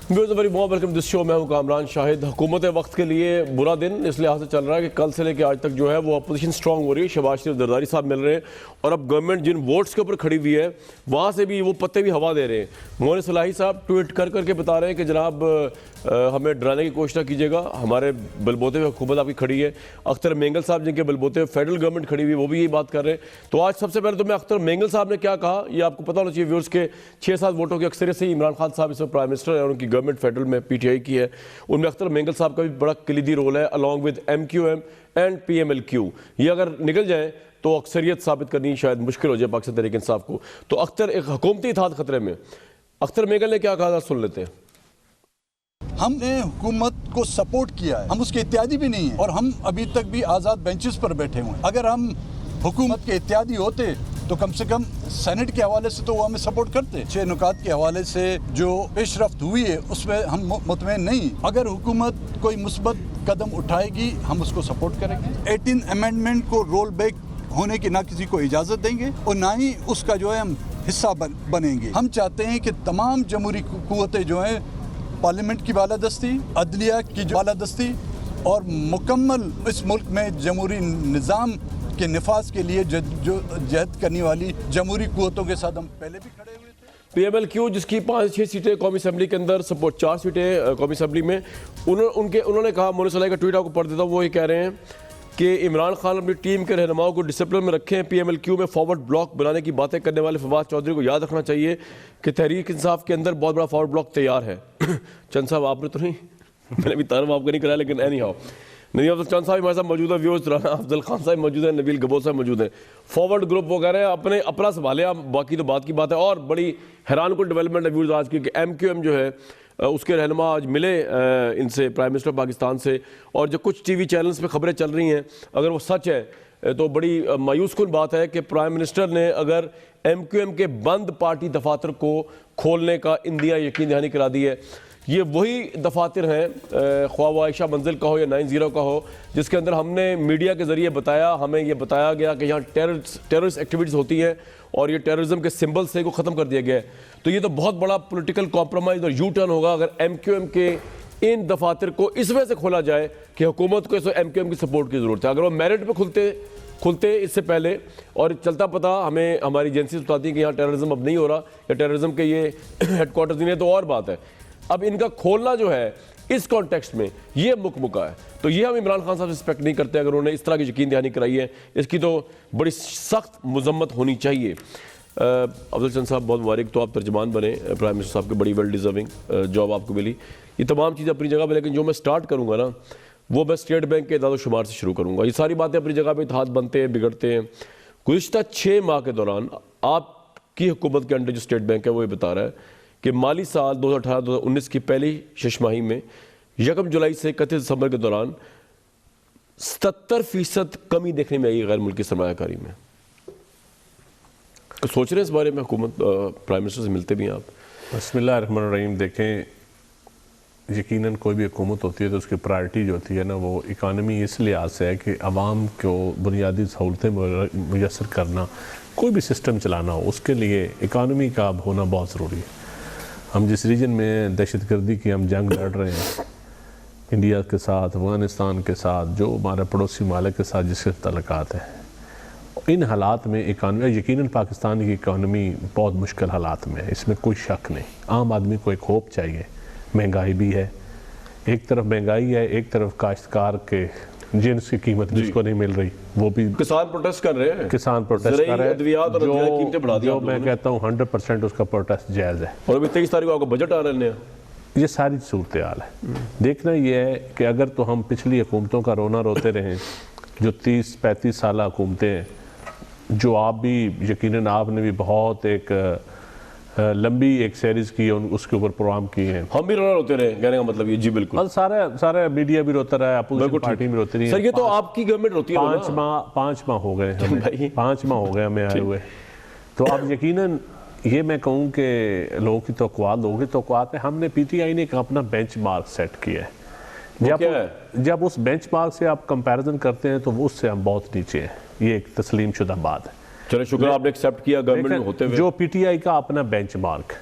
Very warm welcome this show. मैं हूं कामरान शाहिद। हुकूमत वक्त के लिए बुरा दिन इस लिहाज से चल रहा है कि कल से लेकर आज तक जो है वो अपोजिशन स्ट्रांग हो रही है। शहबाज शरीफ जरदारी साहब मिल रहे हैं और अब गवर्नमेंट जिन वोट्स के ऊपर खड़ी हुई है वहाँ से भी वो पत्ते भी हवा दे रहे हैं। मोहन सलाही साहब ट्वीट कर करके बता रहे हैं कि जनाब हमें डराने की कोशिश ना कीजिएगा, हमारे बलबोते हुए हुकूमत आपकी खड़ी है। अख्तर मेंगल साहब जिनके बलबोते हुए फेडरल गवर्नमेंट खड़ी हुई है वो भी यही बात कर रहे हैं। तो आज सबसे पहले तो मैं अख्तर मेंगल साहब ने क्या कहा ये आपको पता होना चाहिए। व्यूअर्स के 6-7 वोटों की अक्सरियत से इमरान खान साहब इसमें प्राइम मिनिस्टर है और उनकी गवर्नमेंट फेडरल में पीटीआई की है। उनमें अख्तर मेंगल साहब का भी बड़ा कलीदी रोल है along with MQM and PMLQ। ये अगर निकल जाए तो अक्सरियत साबित करनी शायद मुश्किल हो जाए पाकिस्तान तहरीक इंसाफ को। तो अख्तर एक हुकूमती इत्तेहाद खतरे में। अख्तर मेंगल ने क्या कहा सुन लेते हैं। हमने हुकूमत को सपोर्ट किया है, हम उसके इत्यादि भी नहीं है और हम अभी तक भी आज़ाद बेंचेस पर बैठे हुए हैं। अगर हम हुकूमत के इत्यादि होते तो कम से कम सेनेट के हवाले से तो वो हमें सपोर्ट करते। 6 नुकात के हवाले से जो पेशरफ्त हुई है उसमें हम मुतमईन नहीं। अगर हुकूमत कोई मुस्बत कदम उठाएगी हम उसको सपोर्ट करेंगे। 18 अमेंडमेंट को रोल बैक होने की ना किसी को इजाज़त देंगे और ना ही उसका जो है हम हिस्सा बनेंगे। हम चाहते हैं कि तमाम जमहूरी कुव्वतें जो हैं पार्लियामेंट की बालादस्ती, अदलिया की बालादस्ती और मुकम्मल इस मुल्क में जमहूरी निज़ाम के निफाज के लिए जहद करने वाली जमहूरी कुव्वतों के साथ हम पहले भी खड़े हुए थे। PMLQ जिसकी 5-6 सीटें कौमी असम्बली के अंदर सपोर्ट 4 सीटें कौमी असम्बली में उन्होंने कहा। मोहन सलाही का ट्वीट आपको पढ़ देता हूँ। वो ये कह रहे हैं कि इमरान खान अपनी टीम के रहनुमाओं को डिसिप्लिन में रखें। PMLQ में फॉरवर्ड ब्लॉक बनाने की बातें करने वाले फवाद चौधरी को याद रखना चाहिए कि तहरीक इंसाफ के अंदर बहुत बड़ा फॉरवर्ड ब्लॉक तैयार है। चंद साहब आपने तो नहीं, मैंने भी तारीफ आपको नहीं कराया, लेकिन एनी हाउ नदीम अफजल चंद साहब हमारे साथ मौजूद है। व्यूअर्स राना अफजल खान साहब मौजूद है, नबील गबोर साहब मौजूद है। फॉरवर्ड ग्रुप वो कह रहे हैं अपना संभाले आप, बाकी तो बात की बात है। और बड़ी हैरान कुन डेवलपमेंट है व्यूअर्स आज की कि MQM जो है उसके रहनुमा आज मिले इनसे, प्राइम मिनिस्टर पाकिस्तान से। और जो कुछ TV चैनल्स पे खबरें चल रही हैं अगर वो सच है तो बड़ी मायूस कुन बात है कि प्राइम मिनिस्टर ने अगर MQM के बंद पार्टी दफातर को खोलने का इंदिया यकीन दहानी करा दी है। ये वही दफातर हैं ख्वाह वो आयशा मंजिल का हो या 90 का हो जिसके अंदर हमने मीडिया के ज़रिए बताया, हमें ये बताया गया कि यहाँ टेररिस्ट एक्टिविटीज़ होती हैं और ये टेररिज्म के सिंबल से को ख़त्म कर दिया गया है। तो ये तो बहुत बड़ा पॉलिटिकल कॉम्प्रोमाइज़ और यू टर्न होगा अगर MQM के इन दफातर को इस वजह से खोला जाए कि हुकूमत को इस MQM की सपोर्ट की ज़रूरत है। अगर वो मेरिट पर खुलते इससे पहले और चलता पता हमें हमारी एजेंसी बताती है कि यहाँ टेररिज्म अब नहीं हो रहा या टेररिज्म के ये हेडक्वार्टर्स नहीं है तो और बात है। अब इनका खोलना जो है इस कॉन्टेक्स्ट में ये मुकमुका है। तो ये हम इमरान खान साहब से रिस्पेक्ट नहीं करते अगर उन्होंने इस तरह की यकीन दहानी कराई है। इसकी तो बड़ी सख्त मजम्मत होनी चाहिए। अफजल चंद साहब बहुत मुबारक, तो आप तर्जमान बने प्राइम मिनिस्टर साहब के, बड़ी वेल डिजर्विंग जॉब आपको मिली। ये तमाम चीज़ें अपनी जगह पर, लेकिन जो मैं स्टार्ट करूँगा ना वो मैं स्टेट बैंक के इदाद शुमार से शुरू करूँगा। ये सारी बातें अपनी जगह पर इत्तेहाद बनते हैं, बिगड़ते हैं। गुज़िश्ता 6 माह के दौरान आपकी हुकूमत के अंडर जो स्टेट बैंक है वो ये बता रहा है कि माली साल 2018-2019 की पहली शशमाही में 1 जुलाई से 31 दिसंबर के दौरान 77% कमी देखने में आई गैर मुल्की सरमायाकारी में। तो सोच रहे हैं इस बारे में हुकूमत प्राइम मिनिस्टर से मिलते भी हैं आप? बिस्मिल्लाहिर्रहमानिर्रहीम। देखें, यकीनन कोई भी हुकूमत होती है तो उसकी प्रायोरिटी जो होती है ना वो इकानमी इस लिहाज से है कि आवाम को बुनियादी सहूलतें मुयसर करना, कोई भी सिस्टम चलाना हो उसके लिए इकानमी का होना बहुत ज़रूरी है। हम जिस रीजन में दहशतगर्दी की हम जंग लड़ रहे हैं इंडिया के साथ, अफ़गानिस्तान के साथ, जो हमारे पड़ोसी मालिक के साथ जिसके तल्लुकात हैं, इन हालात में इकानमी यकीनन पाकिस्तान की इकानमी बहुत मुश्किल हालात में है, इसमें कोई शक नहीं। आम आदमी को एक होप चाहिए। महंगाई भी है, एक तरफ महंगाई है, एक तरफ काश्तकार के जिन्स की कीमत जिसको नहीं मिल रही वो भी किसान प्रोटेस्ट कर रहे हैं। किसान प्रोटेस्ट कर रहे हैं जो मैं कहता हूँ 100% उसका प्रोटेस्ट जायज़ है। और अभी 23 तारीख को आपको बजट आ रहे हैं। ये सारी सूरत हाल है। देखना ये है कि अगर तो हम पिछली हुकूमतों का रोना रोते रहें जो 30-35 साल हुकूमतें हैं, जो आप भी यकीनन आपने भी बहुत एक लंबी एक सीरीज की उसके ऊपर प्रोग्राम किए हैं। हम भी रोना रोते रहे, कहने का मतलब ये। जी बिल्कुल। और सारा मीडिया भी रोता रहा है, अपोजिशन पार्टी भी रोती रही है। सर ये तो आपकी गवर्नमेंट रोती है। 5 माह हो गए हमें, 5 माह हो गए हमें आए हुए। तो अब यकीनन ये मैं कहूँ कि लोगों की तवक्कुआत है। हमने PTI ने एक अपना बेंचमार्क सेट किया है। जब उस बेंचमार्क से आप कंपैरिजन करते हैं तो उससे हम बहुत नीचे हैं। ये एक तस्लीम शुदा बात है। चलो शुक्र आपने एक्सेप्ट किया गवर्नमेंट में होते हुए। जो PTI का अपना बेंचमार्क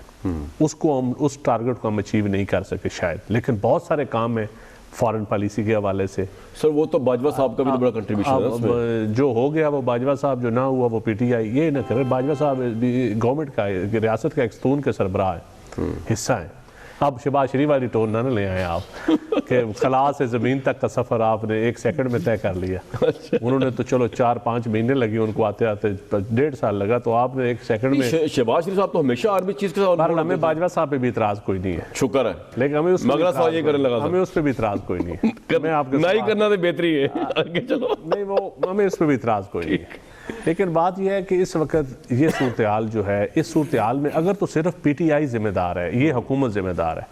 उसको हम उस टारगेट को हम अचीव नहीं कर सके शायद, लेकिन बहुत सारे काम है फॉरेन पॉलिसी के हवाले से। सर वो तो बाजवा साहब का भी तो बड़ा कंट्रीब्यूशन है उसमें। जो हो गया वो बाजवा साहब, जो ना हुआ वो पीटीआई। ये ना करे, बाजवा साहब गवर्नमेंट का रियासत का एक स्तून के सरबराह है, हिस्सा है। अब शहबाज शरीफ वाली टोन ना ले आए आप कि खला से ज़मीन तक का सफ़र आपने 1 सेकंड में तय कर लिया। उन्होंने तो चलो 4-5 महीने लगे उनको आते आते, 1.5 साल लगा, तो आपने 1 सेकंड में। शहबाज शरीफ साहब तो हमेशा आर्मी चीज़ के साथ। हमें बाजवा साहब पे भी इतराज़ कोई नहीं है, शुक्र है, लेकिन हमें उस पे भी इतराज़ कोई नहीं है। मैं आपको नहीं करना तो बेहतरी है, आगे चलो। नहीं, वो हमें उस पर भी इतराज़ कोई नहीं है, लेकिन बात यह है कि इस वक्त ये सूरत हाल जो है, इस सूरत हाल में अगर तो सिर्फ पीटीआई जिम्मेदार है, ये हुकूमत जिम्मेदार है,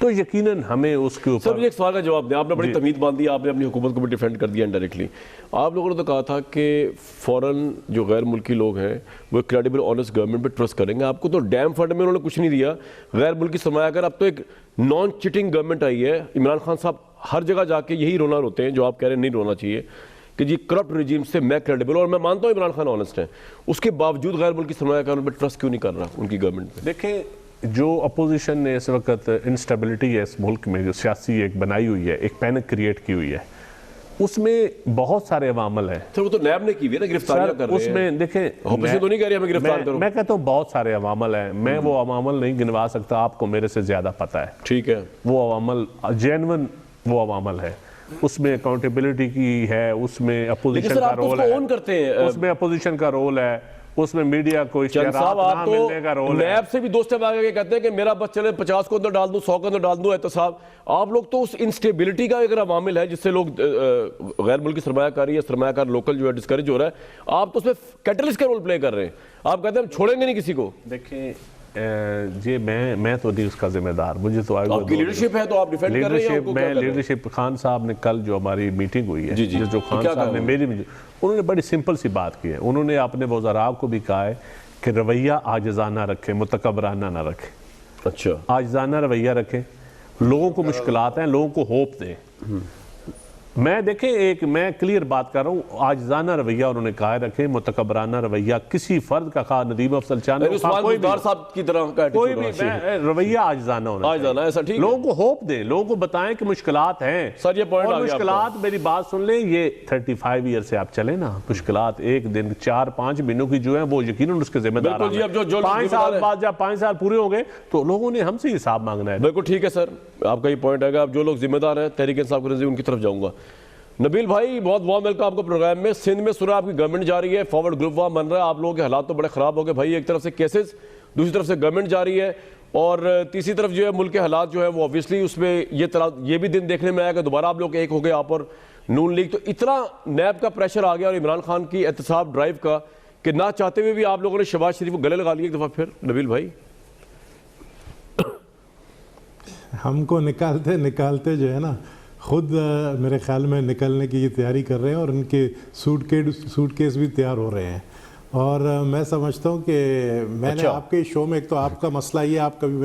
तो यकीनन हमें उसके ऊपर। सर एक सवाल का जवाब दें, आपने बड़ी तमीद बांधी, आपने अपनी हुकूमत को भी डिफेंड कर दिया इनडायरेक्टली। आप लोगों ने तो कहा था कि फॉरेन जो गैर मुल्की लोग हैं वो क्रेडिबल ऑनेस्ट गवर्नमेंट पे ट्रस्ट करेंगे। आपको तो डैम फंड में उन्होंने कुछ नहीं दिया, गैर मुल्की सरमायाकार। अब तो एक नॉन चिटिंग गवर्नमेंट आई है। इमरान खान साहब हर जगह जाके यही रोना रोते हैं, जो आप कह रहे हैं नहीं रोना चाहिए, कि जी करप्ट रिजीम से मैं क्रेडिबल, और मैं मानता हूँ इमरान खान ऑनेस्ट है, उसके बावजूद गैर मुल्की सरमायाकार उन पर ट्रस्ट क्यों नहीं कर रहा उनकी गवर्नमेंट पे? देखें, जो अपोजिशन ने इस वक्त इंस्टेबिलिटी है इस मुल्क में, जो सियासी एक बनाई हुई है, एक पैनिक क्रिएट की हुई है, उसमें बहुत सारे अवामल हैं। सर वो तो नैब ने की हुई है ना, गिरफ्तारियां कर रहे हैं। उसमें देखें, ऑपोजिशन तो नहीं कह रही हमें गिरफ्तार करो। मैं कहता हूँ बहुत सारे अवामल हैं, मैं वो अवामल नहीं गिनवा सकता, आपको मेरे से ज्यादा पता है। ठीक है, वो अवामल जेन्युइन वो अवामल है, उसमें अकाउंटेबिलिटी की है, उसमें अपोजिशन का रोल है, उसमें अपोजिशन का रोल है, उसमें मीडिया को साहब आप तो नैब से भी 2 स्टेप आगे कहते हैं कि मेरा बस चले 50 को अंदर डाल दूं, 100 को अंदर डाल दूं। एहतसाब, आप लोग तो उस इंस्टेबिलिटी का अगर अवामिल है जिससे लोग गैर मुल्की सरमायाकारी या सरमायाकार लोकल जो है डिस्करेज हो रहा है, आप तो उसमें कैटलिस्ट का रोल प्ले कर रहे हैं। आप कहते हैं हम छोड़ेंगे नहीं किसी को। देखिए ये मैं तो नहीं उसका जिम्मेदार, मुझे तो आपकी लीडरशिप है तो आप डिफेंड कर रहे हैं। मैं लीडरशिप, खान साहब ने कल जो हमारी मीटिंग हुई है, जो खान साहब ने मेरी, उन्होंने बड़ी सिंपल सी बात की है। उन्होंने अपने वज़रा को भी कहा है कि रवैया आजिज़ाना रखें, मुतकब्बराना ना रखें। अच्छा, आजिज़ाना रवैया रखें, लोगों को मुश्किलात हैं, लोगों को होप दें। मैं देखें, मैं क्लियर बात कर रहा हूँ, आजिज़ाना रवैया उन्होंने कहा रखें, मुतकब्बराना रवैया किसी फर्द का, खा नदीम अफजल चांद कोई भी तरह का कोई भी रवैया आजिज़ाना होना चाहिए। ऐसा ठीक, लोगों को होप दें, लोगों को बताएं कि मुश्किलात हैं। सर ये पॉइंट, मुश्किलात, मेरी बात सुन लें, ये 35 ईयर से आप चले ना, मुश्किलात एक दिन 4-5 महीनों की जो है वो यकीनन उसके जिम्मेदार हैं। 5 साल बाद जब 5 साल पूरे हो गए तो लोगों ने हमसे हिसाब मांगना है। बिल्कुल ठीक है सर, आपका ये पॉइंट है। आप जो लोग जिम्मेदार हैं तहरीक इंसाफ के नज़रिए, उनकी तरफ जाऊंगा। नबील भाई, बहुत वार्म वेलकम आपको प्रोग्राम में। सिंध में सुरह आपकी गवर्नमेंट जा रही है, फॉरवर्ड ग्रुप वहाँ बन रहा है, आप लोगों के हालात तो बड़े ख़राब हो गए भाई। एक तरफ से केसेस, दूसरी तरफ से गवर्नमेंट जा रही है, और तीसरी तरफ जो है मुल्क के हालात जो है वो ऑब्वियसली उसमें ये भी दिन देखने में आया कि दोबारा आप लोग एक हो गए, आप और नून लीग। तो इतना नैब का प्रेशर आ गया और इमरान खान की एहतसाब ड्राइव का, कि ना चाहते हुए भी आप लोगों ने शहबाज शरीफ को गले लगा लिया एक दफ़ा फिर। नबील भाई, हमको निकालते जो है ना, खुद मेरे ख्याल में निकलने की तैयारी कर रहे हैं, और उनके सूटकेस भी तैयार हो रहे हैं। और मैं समझता हूँ कि मैंने आपके शो में, एक तो आपका मसला ये, आप कभी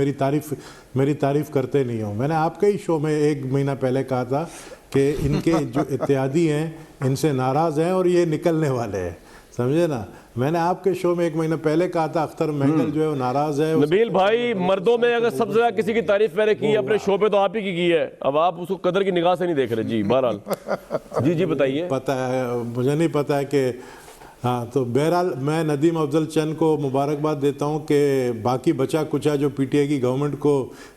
मेरी तारीफ़ करते नहीं हो। मैंने आपके ही शो में 1 महीना पहले कहा था कि इनके जो इत्यादी हैं इनसे नाराज़ हैं और ये निकलने वाले हैं, समझे ना। मैंने आपके शो में 1 महीना पहले कहा था अख्तर महंगल जो है वो नाराज है। नबील भाई, मर्दों में अगर सबसे ज्यादा किसी की तारीफ मैंने की अपने शो पे तो आप ही की है। अब आप उसको कदर की निगाह से नहीं देख रहे। जी बहरहाल, जी बताइए। पता है, मुझे नहीं पता है कि हाँ, तो बहरहाल मैं नदीम अफजल चंद को मुबारकबाद देता हूँ कि बाकी बचा कुचा जो पीटीआई की गवर्नमेंट को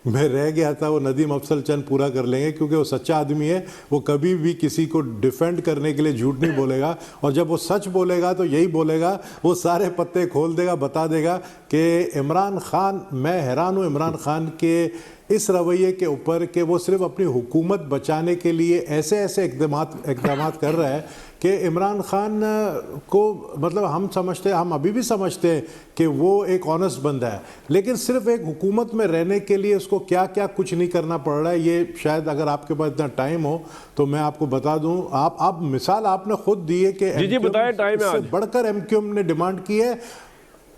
मैं रह गया था वो नदीम अफजल चंद पूरा कर लेंगे, क्योंकि वो सच्चा आदमी है। वो कभी भी किसी को डिफेंड करने के लिए झूठ नहीं बोलेगा, और जब वो सच बोलेगा तो यही बोलेगा, वो सारे पत्ते खोल देगा, बता देगा कि इमरान खान, मैं हैरान हूँ इमरान खान के इस रवैये के ऊपर कि वो सिर्फ अपनी हुकूमत बचाने के लिए ऐसे इक़दाम कर रहा है कि इमरान खान को, मतलब हम अभी भी समझते हैं कि वो एक ऑनेस्ट बंदा है, लेकिन सिर्फ एक हुकूमत में रहने के लिए उसको क्या क्या कुछ नहीं करना पड़ रहा है। ये शायद अगर आपके पास इतना टाइम हो तो मैं आपको बता दूं। आप मिसाल आपने खुद दी है कि जी बताएं, टाइम है आज। बढ़कर एमक्यूएम ने डिमांड की है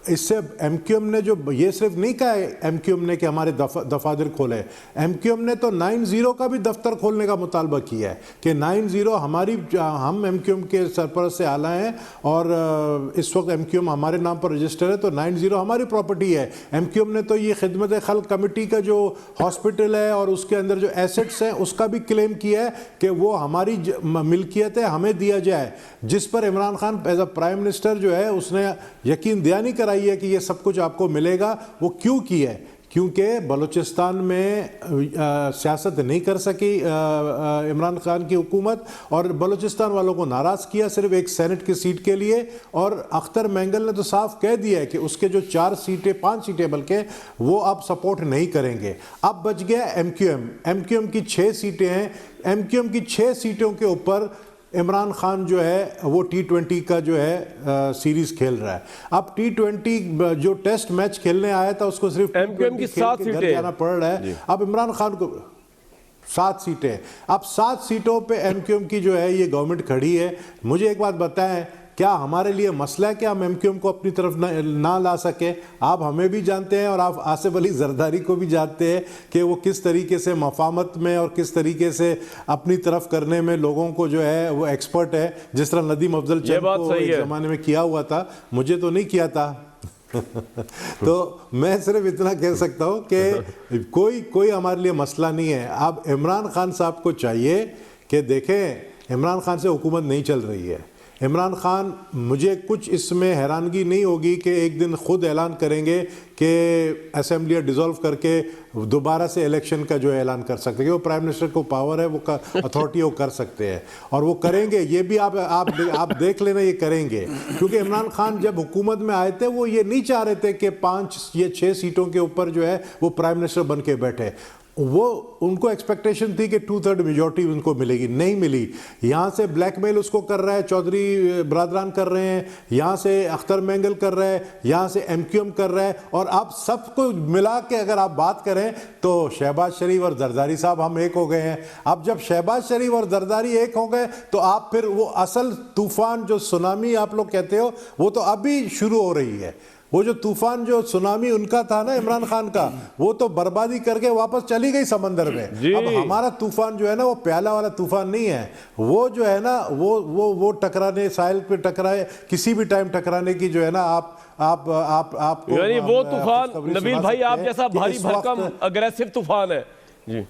इससे एमक्यूएम ने जो ये सिर्फ नहीं कहा है एमक्यूएम ने कि हमारे दफातर खोले, एमक्यूएम ने तो 9-0 का भी दफ्तर खोलने का मुतालबा किया है कि 9-0 हम एमक्यूएम के सरपरस्त से आला हैं और इस वक्त एमक्यूएम हमारे नाम पर रजिस्टर है, तो 9-0 हमारी प्रॉपर्टी है। एमक्यूएम ने तो ये खिदमत खल्क कमेटी का जो हॉस्पिटल है और उसके अंदर जो एसेट्स हैं उसका भी क्लेम किया है कि वो हमारी मिल्कियत है, हमें दिया जाए, जिस पर Imran Khan as a prime minister जो है उसने यकीन दयानी कराई है कि ये सब कुछ आपको मिलेगा। वो क्यों किया है? क्योंकि बलूचिस्तान में सियासत नहीं कर सकी इमरान खान की हुकूमत और बलूचिस्तान वालों को नाराज़ किया सिर्फ एक सेनेट की सीट के लिए। और अख्तर मेंगल ने तो साफ कह दिया है कि उसके जो 5 सीटें बल्कि वो अब सपोर्ट नहीं करेंगे। अब बच गया एमक्यूएम की 6 सीटें हैं। एमक्यूएम की 6 सीटों के ऊपर इमरान खान जो है वो T20 का जो है सीरीज खेल रहा है। अब T20 जो टेस्ट मैच खेलने आया था उसको सिर्फ एमक्यूएम की 7 सीटें जाना पड़ रहा है। अब इमरान खान को 7 सीटें, अब 7 सीटों पे एमक्यूएम की जो है ये गवर्नमेंट खड़ी है। मुझे एक बात बताएं, क्या हमारे लिए मसला है कि हम एमक्यूएम को अपनी तरफ ना ला सके? आप हमें भी जानते हैं और आप आसिफ अली जरदारी को भी जानते हैं कि वो किस तरीके से मफामत में और किस तरीके से अपनी तरफ करने में लोगों को जो है वो एक्सपर्ट है, जिस तरह नदीम अफजल चंद को एक ज़माने में किया हुआ था, मुझे तो नहीं किया था। तो मैं सिर्फ इतना कह सकता हूँ कि कोई हमारे लिए मसला नहीं है। अब इमरान खान साहब को चाहिए कि देखें, इमरान खान से हुकूमत नहीं चल रही है। इमरान खान, मुझे कुछ इसमें हैरानगी नहीं होगी कि एक दिन खुद ऐलान करेंगे कि असेंबली डिज़ोल्व करके दोबारा से इलेक्शन का जो ऐलान कर सकते हैं। वो प्राइम मिनिस्टर को पावर है, वो अथॉरिटी वो कर सकते हैं और वो करेंगे। ये भी आप देख लेना, ये करेंगे, क्योंकि इमरान खान जब हुकूमत में आए थे वो ये नहीं चाह रहे थे कि 5 या 6 सीटों के ऊपर जो है वो प्राइम मिनिस्टर बन के बैठे। वो उनको एक्सपेक्टेशन थी कि 2/3 मेजॉरिटी उनको मिलेगी, नहीं मिली। यहाँ से ब्लैकमेल उसको कर रहा है, चौधरी बरादरान कर रहे हैं, यहाँ से अख्तर मेंगल कर रहा है, यहाँ से एमक्यूएम कर रहा है, और आप सबको मिला के अगर आप बात करें तो शहबाज शरीफ और जरदारी साहब हम एक हो गए हैं। अब जब शहबाज शरीफ और जरदारी एक हो गए तो आप फिर वो असल तूफान जो सुनामी आप लोग कहते हो वो तो अभी शुरू हो रही है। वो जो तूफान जो सुनामी उनका था ना इमरान खान का, वो तो बर्बादी करके वापस चली गई समंदर में। अब हमारा तूफान जो है ना वो प्याला वाला तूफान नहीं है, वो जो है ना वो टकराने, साहिल पे टकराए, किसी भी टाइम टकराने की जो है ना आप यानी वो तूफान नबील भाई आप जैसा भारी भरकम अग्रेसिव तूफान है जी।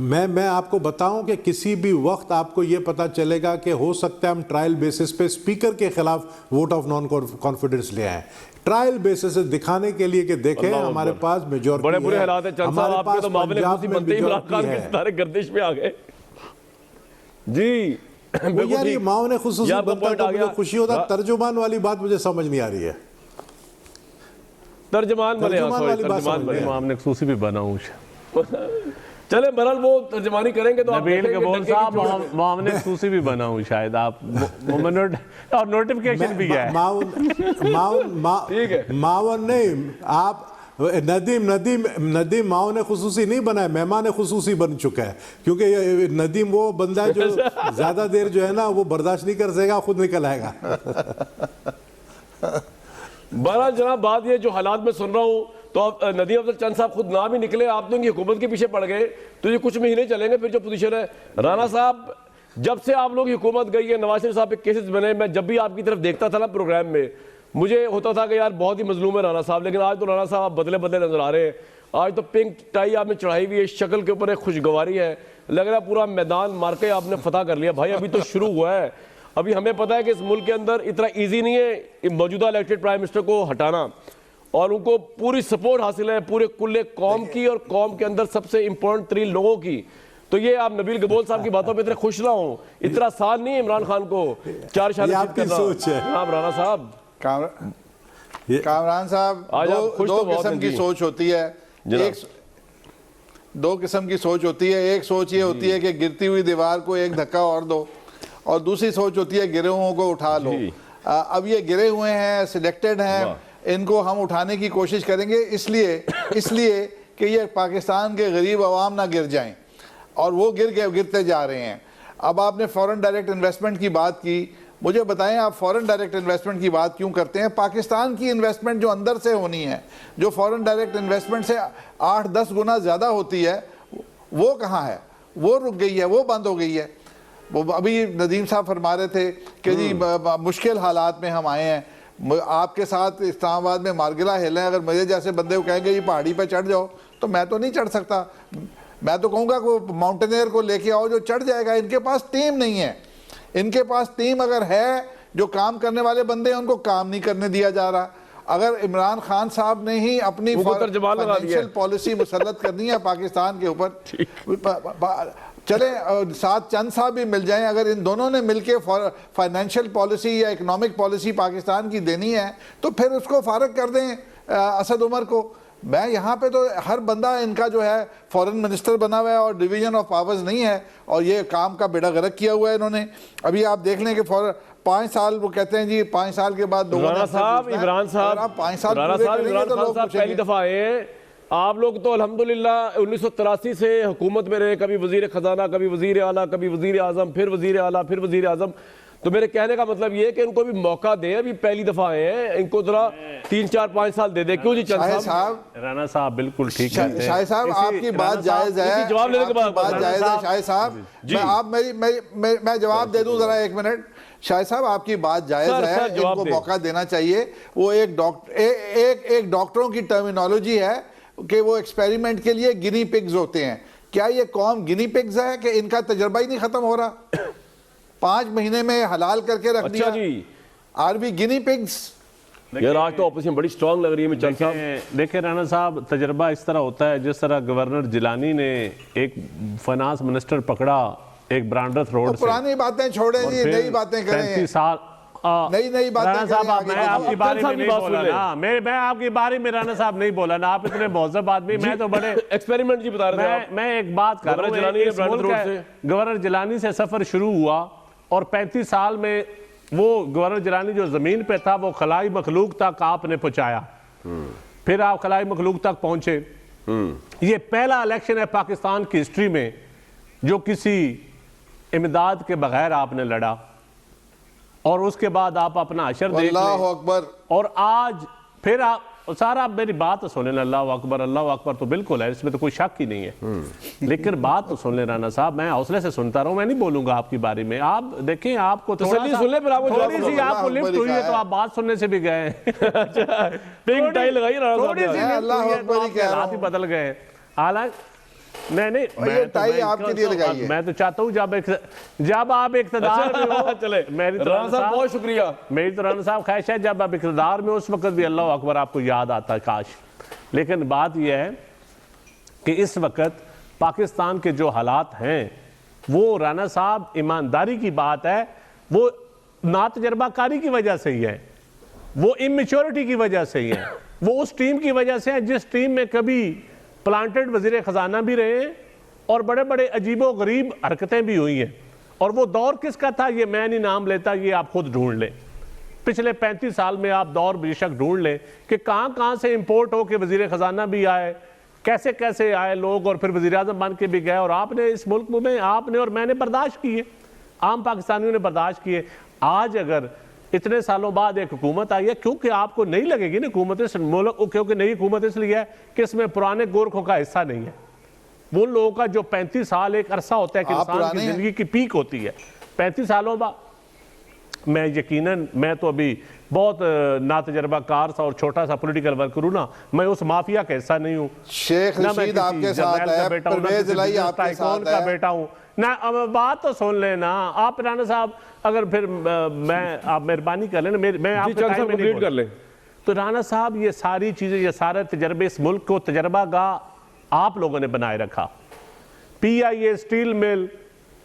मैं आपको बताऊं कि किसी भी वक्त आपको यह पता चलेगा कि हो सकता है हम ट्रायल बेसिस पे स्पीकर के खिलाफ वोट ऑफ नॉन कॉन्फिडेंस ले आए, ट्रायल बेसिस से दिखाने के लिए कि देखें हमारे पास मेजॉरिटी बड़े बुरे हालात है। चंद साहब आपके तो मामले खुशी बनते ही इमरान खान के सारे गर्दिश में आ गए जी। वो यार ये माओ ने खुसूसी बनता तो मुझे खुशी होता, तर्जुमान वाली बात मुझे समझ नहीं आ रही है। तर्जुमान माम ने खुसूसी भी बना हूँ। चले बहरहाल वो तर्जमानी करेंगे तो नबील कबूल साहब मामले खूसी भी बना हूँ शायद आप और नोटिफिकेशन भी है मावन नहीं, आप नदीम माओ ने खुसूसी नहीं बना है, मेहमान खुसूसी बन चुका है, क्योंकि नदीम वो बंदा है जो ज्यादा देर जो है ना वो बर्दाश्त नहीं कर सकेगा, खुद निकल आएगा। बहरहाल जनाब बात ये जो हालात में सुन रहा हूँ तो अब नदीम अफजल चंद साहब खुद ना भी निकले, आप तो इनकी हुकूमत के पीछे पड़ गए, तो ये कुछ महीने चलेंगे फिर जो पोजीशन है। राणा साहब जब से आप लोग की हुकूमत गई है, नवाज शरीफ साहब के केसेस बने, मैं जब भी आपकी तरफ देखता था ना प्रोग्राम में मुझे होता था कि यार बहुत ही मजलूम है राणा साहब, लेकिन आज तो राणा साहब बदले बदले नजर आ रहे हैं। आज तो पिंक टाई आपने चढ़ाई हुई है, शक्ल के ऊपर एक खुशगवारी है, लग रहा है पूरा मैदान मार के आपने फतह कर लिया। भाई अभी तो शुरू हुआ है, अभी हमें पता है कि इस मुल्क के अंदर इतना ईजी नहीं है मौजूदा इलेक्टेड प्राइम मिनिस्टर को हटाना, और उनको पूरी सपोर्ट हासिल है पूरे कुल्ले कौम की और कौम के अंदर सबसे इंपॉर्टेंट 3 लोगों की। तो ये आप नबील गबोल साहब की बातों पे इतने खुश ना हो, इतना आसान नहीं है इमरान खान को 4 साल सोच है राणा साहब। कामरान साहब दो किस्म की सोच होती है, दो किस्म की सोच होती है। एक सोच ये होती है कि गिरती हुई दीवार को एक धक्का और दो, और दूसरी सोच होती है गिरे हुओं को उठा लो। अब ये गिरे हुए हैं, सिलेक्टेड हैं, इनको हम उठाने की कोशिश करेंगे इसलिए कि ये पाकिस्तान के गरीब अवाम ना गिर जाएं, और वो गिरते जा रहे हैं। अब आपने फॉरेन डायरेक्ट इन्वेस्टमेंट की बात की, मुझे बताएं आप फॉरेन डायरेक्ट इन्वेस्टमेंट की बात क्यों करते हैं? पाकिस्तान की इन्वेस्टमेंट जो अंदर से होनी है, जो फॉरेन डायरेक्ट इन्वेस्टमेंट से 8-10 गुना ज़्यादा होती है, वो कहाँ है? वो रुक गई है, वो बंद हो गई है। वो अभी नदीम साहब फरमा रहे थे कि जी मुश्किल हालात में हम आए हैं, आपके साथ इस्लामाबाद में मारगिला हिलें, अगर मुझे जैसे बंदे को कहेंगे ये पहाड़ी पे चढ़ जाओ, तो मैं तो नहीं चढ़ सकता। मैं तो कहूँगा कि वो माउंटेनियर को लेके आओ जो चढ़ जाएगा। इनके पास टीम नहीं है। इनके पास टीम अगर है, जो काम करने वाले बंदे हैं उनको काम नहीं करने दिया जा रहा। अगर इमरान खान साहब ने ही अपनी फाइनेंशियल पॉलिसी मुसल्लत करनी है पाकिस्तान के ऊपर, चले साथ चंद साहब भी मिल जाएं, अगर इन दोनों ने मिलके फाइनेंशियल पॉलिसी या इकोनॉमिक पॉलिसी पाकिस्तान की देनी है तो फिर उसको फारग कर दें असद उमर को। मैं यहाँ पे तो हर बंदा इनका जो है फॉरेन मिनिस्टर बना हुआ है और डिवीजन ऑफ पावर्स नहीं है, और ये काम का बेड़ा गर्क किया हुआ है इन्होंने। अभी आप देख लें कि 5 साल वो कहते हैं जी 5 साल के बाद राणा साहब, इमरान साहब 5 साल पहली दफा आए हैं। आप लोग तो अल्हम्दुलिल्लाह 1983 से हुकूमत में रहे, कभी वजीर खजाना, कभी वजीर आला, कभी वजीर आजम, फिर वजीर आला, फिर वजीर आजम। तो मेरे कहने का मतलब ये है कि इनको भी मौका दे, अभी पहली दफा आए हैं, इनको जरा 3-4-5 साल दे दे। क्यों जी चंद साहब? राणा साहब बिल्कुल ठीक है। शाहिद साहब आपकी बात जायज है, जवाब लेने के बाद बात जायज है। शाहिद साहब मैं जवाब दे दूं जरा 1 मिनट। शाहिद साहब आपकी बात जायज है, इनको मौका देना चाहिए। वो एक डॉक्टरों की टर्मिनोलॉजी है कि वो एक्सपेरिमेंट के लिए गिनी पिग्स होते हैं। क्या ये कौम गिनी पिग्स है कि इनका तजर्बा ही नहीं खत्म हो रहा? 5 महीने में हलाल करके रख दिया जी। Are we guinea pigs? यार आज तो ऑपोजिशन बड़ी स्ट्रांग लग रही है चंद साहब। देखिए राणा साहब, तजर्बा इस तरह होता है जिस तरह गवर्नर जिलानी ने एक फाइनेंस मिनिस्टर पकड़ा एक ब्रांडर्थ रोड से। पुरानी बातें छोड़े जी, नई बातें करें। 35 साल नई बातें साहब, मैं आपकी बारे में नहीं बोला ना, मैं आपकी बारे में राणा साहब नहीं बोला ना, आप इतने मौजूद आदमी, मैं तो बड़े एक्सपेरिमेंट जी बता रहे थे। मैं एक बात कर रहा हूं, गवर्नर जिलानी से सफर शुरू हुआ और 35 साल में वो गवर्नर जिलानी जो जमीन पे था वो खलाई मखलूक तक आपने पहुंचाया, फिर आप खलाई मखलूक तक पहुंचे। ये पहला इलेक्शन है पाकिस्तान की हिस्ट्री में जो किसी इमदाद के बगैर आपने लड़ा, और उसके बाद आप अपना अशर देख लें। अल्लाह अकबर। और आज फिर आप सारा मेरी बात तो सुन लेना, अल्लाह अकबर तो बिल्कुल है, इसमें तो कोई शक ही नहीं है। लेकिन बात तो सुन ले राणा साहब, मैं हौसले से सुनता रहूं, मैं नहीं बोलूंगा आपकी बारे में। आप देखें, आपको थोड़ी सी आपको लिफ्ट हुई है तो आप बात सुनने से भी गए। पिंक टाई लगाई, हाथ ही बदल गए। हालांकि नहीं आपके लिए लगाई है। मैं तो चाहता हूं जब आप इख्तिदार में हो, चले मेरी तो राणा साहब बहुत शुक्रिया। मेरी तो राणा साहब ख्वाहिश है जब आप इख्तिदार में उस वक्त भी अल्लाह अकबर आपको याद आता है, काश। लेकिन बात यह है कि इस वक्त पाकिस्तान के जो हालात हैं वो राणा साहब, ईमानदारी की बात है, वो ना तजर्बाकारी की वजह से ही है, वो इमेच्योरिटी की वजह से ही है, वो उस टीम की वजह से है जिस टीम में कभी प्लांटेड वजीर खजाना भी रहे हैं और बड़े बड़े अजीबो गरीब हरकतें भी हुई हैं। और वो दौर किसका था ये मैं नहीं नाम लेता, ये आप खुद ढूंढ लें। पिछले 35 साल में आप दौर बेशक ढूंढ लें कि कहां से इंपोर्ट हो के वजीर खजाना भी आए, कैसे कैसे आए लोग, और फिर वजीर आजम बन के भी गए। और आपने इस मुल्क में, आपने और मैंने बर्दाश्त किए, आम पाकिस्तानियों ने बर्दाश्त किए। आज अगर इतने सालों बाद एक हुकूमत आई है, क्योंकि आपको नहीं लगेगी ना हुकूमत, क्योंकि नई हुकूमत इसलिए है कि इसमें पुराने गोरखों का हिस्सा नहीं है। वो लोगों का जो 35 साल एक अरसा होता है कि इंसान की जिंदगी की पीक होती है, 35 सालों बाद मैं यकीनन, मैं तो अभी बहुत नातजर्बाकार सा और छोटा सा पॉलिटिकल वर्कर हूं ना, मैं उस माफिया का हिस्सा नहीं हूं। शेख रशीद आपके साथ है, परवेज इलाही आपके साथ है, बेटा हूं ना। अब बात तो सुन लेना आप राणा साहब, अगर फिर मैं आप मेहरबानी कर लेना, मैं आपको टाइम में नहीं कर ले। तो राणा साहब ये सारी चीजें, ये सारे तजर्बे इस मुल्क को तजर्बा गाह आप लोगों ने बनाए रखा। PIA steel mill,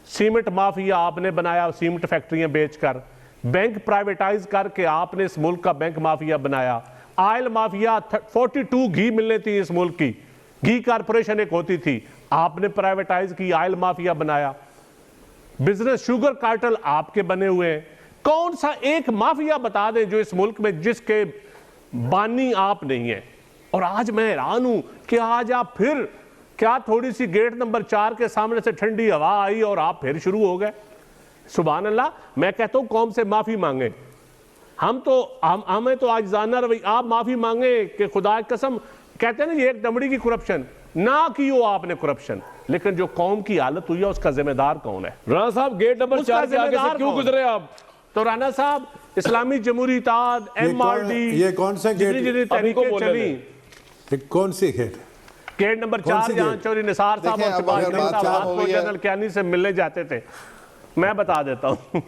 cement mafia आपने बनाया, सीमेंट फैक्ट्रियां बेचकर, बैंक प्राइवेटाइज करके आपने इस मुल्क का बैंक माफिया बनाया। ऑयल माफिया 42 घी मिलने थी इस मुल्क की, घी कारपोरेशन एक होती थी, आपने प्राइवेटाइज की, ऑयल माफिया बनाया। बिजनेस शुगर कार्टेल आपके बने हुए हैं। कौन सा एक माफिया बता दें जो इस मुल्क में जिसके बानी आप नहीं है। और आज मैं हैरान हूं कि आज आप फिर क्या थोड़ी सी गेट नंबर 4 के सामने से ठंडी हवा आई और आप फिर शुरू हो गए। सुभान अल्लाह। मैं कहता हूं कौम से माफी मांगे। हमें तो आज जानना रवैया, आप माफी मांगे कि खुदा की कसम, कहते हैं ना ये एक दमड़ी की करप्शन ना की हो आपने करप्शन, लेकिन जो कौम की हालत हुई है उसका जिम्मेदार कौन है? राणा साहब गेट नंबर 4 के आगे से क्यों गुजरे आप? तो राणा साहब इस्लामी जमहूरी इत्तेहाद, MRD, ये कौन सा गेट? जितनी तहरीकें चली, कौन सी गेट? गेट नंबर 4 जहां चौधरी निसार साहब और शहबाज शरीफ साहब को जनरल कियानी से मिलने जाते थे। मैं बता देता हूँ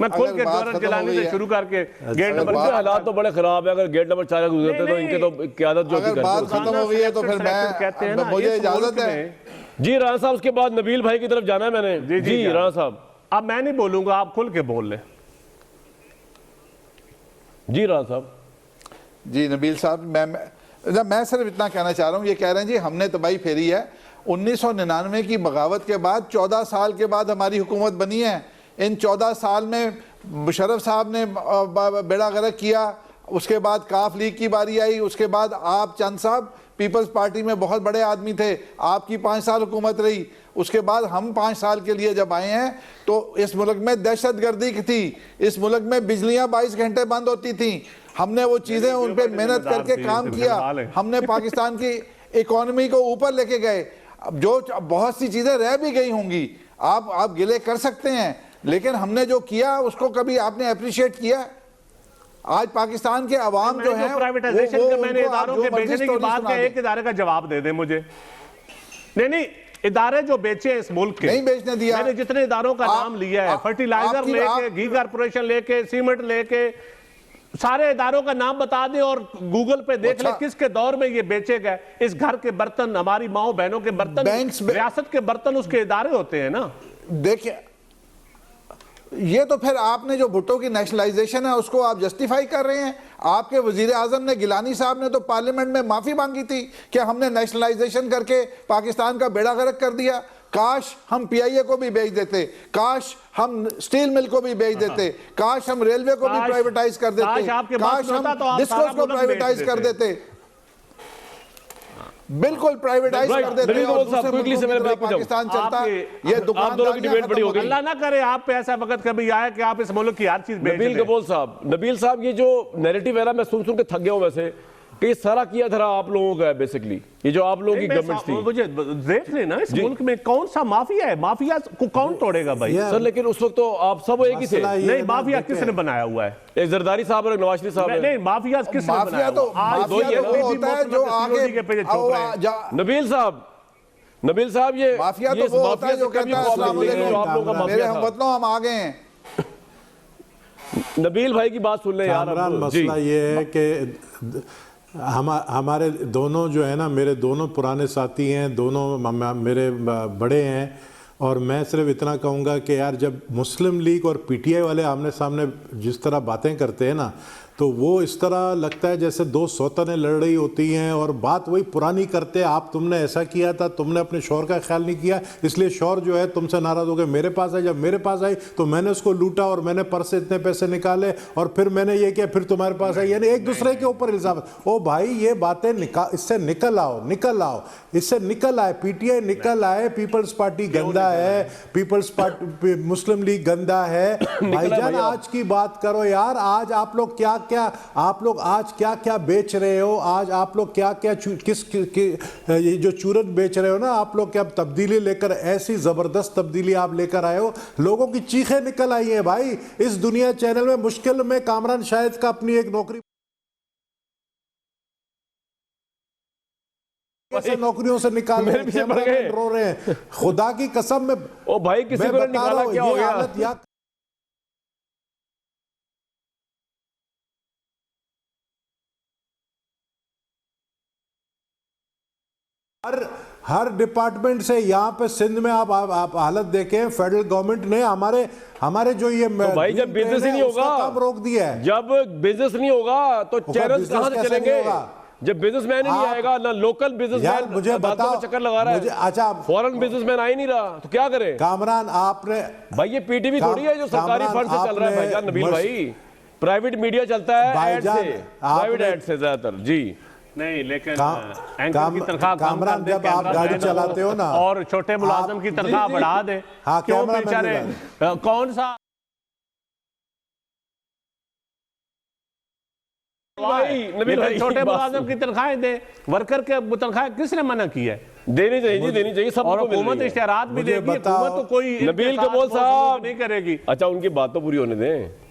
मैं खुद के गवर्नर गिलानी से शुरू करके गेट नंबर, हालात तो बड़े खराब है। अगर गेट नंबर 4 के गुजरते तो इनके तो क्यादत जो अगर बात खत्म हो गई है तो फिर कहते हैं मैं ना, मुझे इस इजाजत मुल्क है। में- जी राणा साहब, उसके बाद नबील भाई की तरफ जाना है मैंने। जी राणा साहब, अब मैं नहीं बोलूंगा, आप खुल के बोल लें। जी राणा साहब। जी नबील साहब, मैं सिर्फ इतना कहना चाह रहा हूँ, ये कह रहे हैं जी हमने तबाही फेरी है। 1999 की बगावत के बाद 14 साल के बाद हमारी हुकूमत बनी है। इन 14 साल में मुशर्रफ साहब ने बेड़ा गर्क किया, उसके बाद काफ लीग की बारी आई, उसके बाद आप चंद साहब पीपल्स पार्टी में बहुत बड़े आदमी थे, आपकी 5 साल हुकूमत रही। उसके बाद हम 5 साल के लिए जब आए हैं तो इस मुल्क में दहशत गर्दी थी, इस मुल्क में बिजलियां 22 घंटे बंद होती थी। हमने वो चीज़ें उन पर मेहनत करके काम किया, हमने पाकिस्तान की इकॉनमी को ऊपर लेके गए। अब जो बहुत सी चीज़ें रह भी गई होंगी, आप गिले कर सकते हैं, लेकिन हमने जो किया उसको कभी आपने अप्रिशिएट किया? आज पाकिस्तान के अवाम जो है प्राइवेटाइजेशन के, मैंने इदारों के बेचने की बात का एक इदारे का जवाब दे दे मुझे। नहीं, इदारे जो बेचे इस मुल्क के नहीं बेचने दिया। मैंने जितने इदारों का नाम लिया है, फर्टिलाइजर लेके, घी कारपोरेशन लेके, सीमेंट लेके, सारे इदारों का नाम बता दें और गूगल पे देख ले किसके दौर में ये बेचे गए। इस घर के बर्तन, हमारी माओ बहनों के बर्तन, रियासत के बर्तन उसके इदारे होते हैं ना। देखिए, ये तो फिर आपने जो भुट्टो की नेशनलाइजेशन है उसको आप जस्टिफाई कर रहे हैं। आपके वजीर आजम ने, गिलानी साहब ने तो पार्लियामेंट में माफी मांगी थी कि हमने नेशनलाइजेशन करके पाकिस्तान का बेड़ा गर्क कर दिया। काश हम PIA को भी बेच देते, काश हम स्टील मिल को भी बेच देते, काश हम रेलवे को भी प्राइवेटाइज कर देते, काश हम डिस्कोस को प्राइवेटाइज कर देते, बिल्कुल प्राइवेटाइज कर देते और पाकिस्तान चलता। ये दुकानदार अल्लाह ना करे आप पे ऐसा वक्त कभी आए कि आप इस मुल्क की हर चीज बेच दें। नबील साहब, ये जो नैरेटिव है ना, मैं सुन के थक गया हूं वैसे, कि सारा किया धरा आप लोगों का है बेसिकली। ये जो आप लोगों की गवर्नमेंट थी, मुझे देख लेना इस मुल्क में कौन सा माफिया है, माफिया को कौन तोड़ेगा भाई? सर लेकिन उस वक्त तो आप सब एक ही थे। नहीं, माफिया किसने बनाया हुआ है? एक जरदारी साहब और नवाज शरीफ साहब। नहीं, माफिया किसने बनाया? तो माफिया तो होता है जो आगे। नबील साहब, ये माफिया तो वो होता है जो कहता है अस्सलाम वालेकुम मेरे हमवतनों, हम आ गए हैं। नबील भाई की बात सुन ले यार। मसला ये है कि हमारे दोनों जो है ना, मेरे दोनों पुराने साथी हैं, दोनों मेरे बड़े हैं, और मैं सिर्फ इतना कहूँगा कि यार जब मुस्लिम लीग और PTI वाले आमने सामने जिस तरह बातें करते हैं ना, तो वो इस तरह लगता है जैसे दो सौतनें लड़ रही होती हैं और बात वही पुरानी करते हैं। आप तुमने ऐसा किया था, तुमने अपने शौहर का ख्याल नहीं किया, इसलिए शौहर जो है तुमसे नाराज़ हो गए, मेरे पास आए, जब मेरे पास आई तो मैंने उसको लूटा और मैंने पर्स से इतने पैसे निकाले और फिर मैंने ये किया, फिर तुम्हारे पास आई, यानी एक दूसरे के ऊपर इल्ज़ाम। ओ भाई, ये बातें इससे निकल आओ, इससे निकल आए। PTI निकल आए, पीपल्स पार्टी गंदा है, पीपल्स पार्टी मुस्लिम लीग गंदा है। भाईजान आज की बात करो यार। आज आप लोग क्या बेच रहे हो? आज आप लोग क्या ये जो चूरन बेच रहे हो ना, आप लोग क्या तब्दीली लेकर, ऐसी जबरदस्त तब्दीली आप लेकर आए हो, लोगों की चीखें निकल आई हैं भाई। इस दुनिया चैनल में मुश्किल में कामरान शाहिद का अपनी एक नौकरी, नौकरियों से निकाल रो रहे हैं। खुदा की कसम में ओ भाई, किसी को निकाला क्या हो गया? हर डिपार्टमेंट से यहाँ पे सिंध में आप हालत देखें, फेडरल गवर्नमेंट ने हमारे जो ये तो भाई जब बिजनेस ही नहीं होगा, काम रोक दिया है। जब बिजनेस नहीं होगा तो चैनल कहां से चलेंगे? जब बिजनेसमैन ही नहीं आएगा, ना लोकल बिजनेसमैन, मुझे बताओ, चक्कर लगा रहा है। अच्छा, फॉरेन बिजनेसमैन आ ही नहीं रहा, तो क्या करें? कामरान, आपने भाई ये PTV थोड़ी है जो सरकारी फंड से चल रहा है भाईजान। नबील भाई, प्राइवेट मीडिया चलता है, एड से, प्राइवेट एड से ज्यादातर। जी नहीं, लेकिन एंकर काम- की तनख्वाह कम कामरान, कर दे, जब आप कैमरा गाड़ी मैन चलाते हो ना, और छोटे मुलाजिम की तनख्वाह बढ़ा दे, हाँ, क्यों कैमरा मैन बेचारे भी कौन सा भाई नबील भाई छोटे एक बात मुलाजिम की तनख्वाहें दे, वर्कर के तनख्वाह किसने मना की है? देनी चाहिए जी, देनी चाहिए, सबको और मिल रही हुकूमत है। इश्तिहारात भी मुझे देगी, बताओ, हुकूमत तो कोई नबील इनके कबूल साथ साहब नहीं करेगी। अच्छा, उनकी बात तो पूरी होने दें।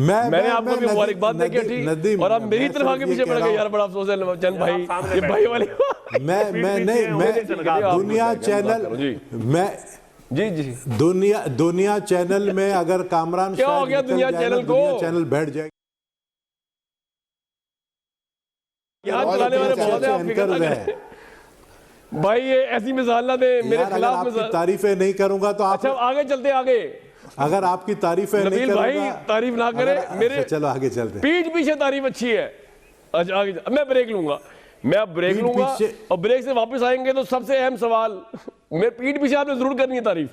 मैंने आपको भी मुबारकबाद दे के ठीक, और आप मेरी तरफ आगे पीछे पड़ गए यार, बड़ा अफसोस है चंद भाई, ये भाई वाली मैं नहीं, मैं दुनिया चैनल, मैं जी जी दुनिया चैनल में अगर कामरान क्या हो शाह गया निकल दुनिया जाए ना, चैनल को? दुनिया चैनल बैठ जाएगा। यहाँ चलाने वाले बहुत है, आप फिक्र ना करें भाई, ये ऐसी मिसाल ना दे मेरे यार, अगर खिलाफ आपकी मिसाल। तारीफें नहीं करूंगा तो आप, अच्छा आगे चलते आगे, अगर आपकी तारीफें नहीं नबील भाई करूंगा, तारीफ ना करे मेरे, अच्छा, चलो आगे चलते। पीठ पीछे तारीफ अच्छी है। अच्छा आगे मैं ब्रेक लूंगा, मैं अब ब्रेक पीठ लूंगा पीछे- और ब्रेक से वापस आएंगे तो सबसे अहम सवाल, मैं पीठ पीछे आपने जरूर करनी है तारीफ,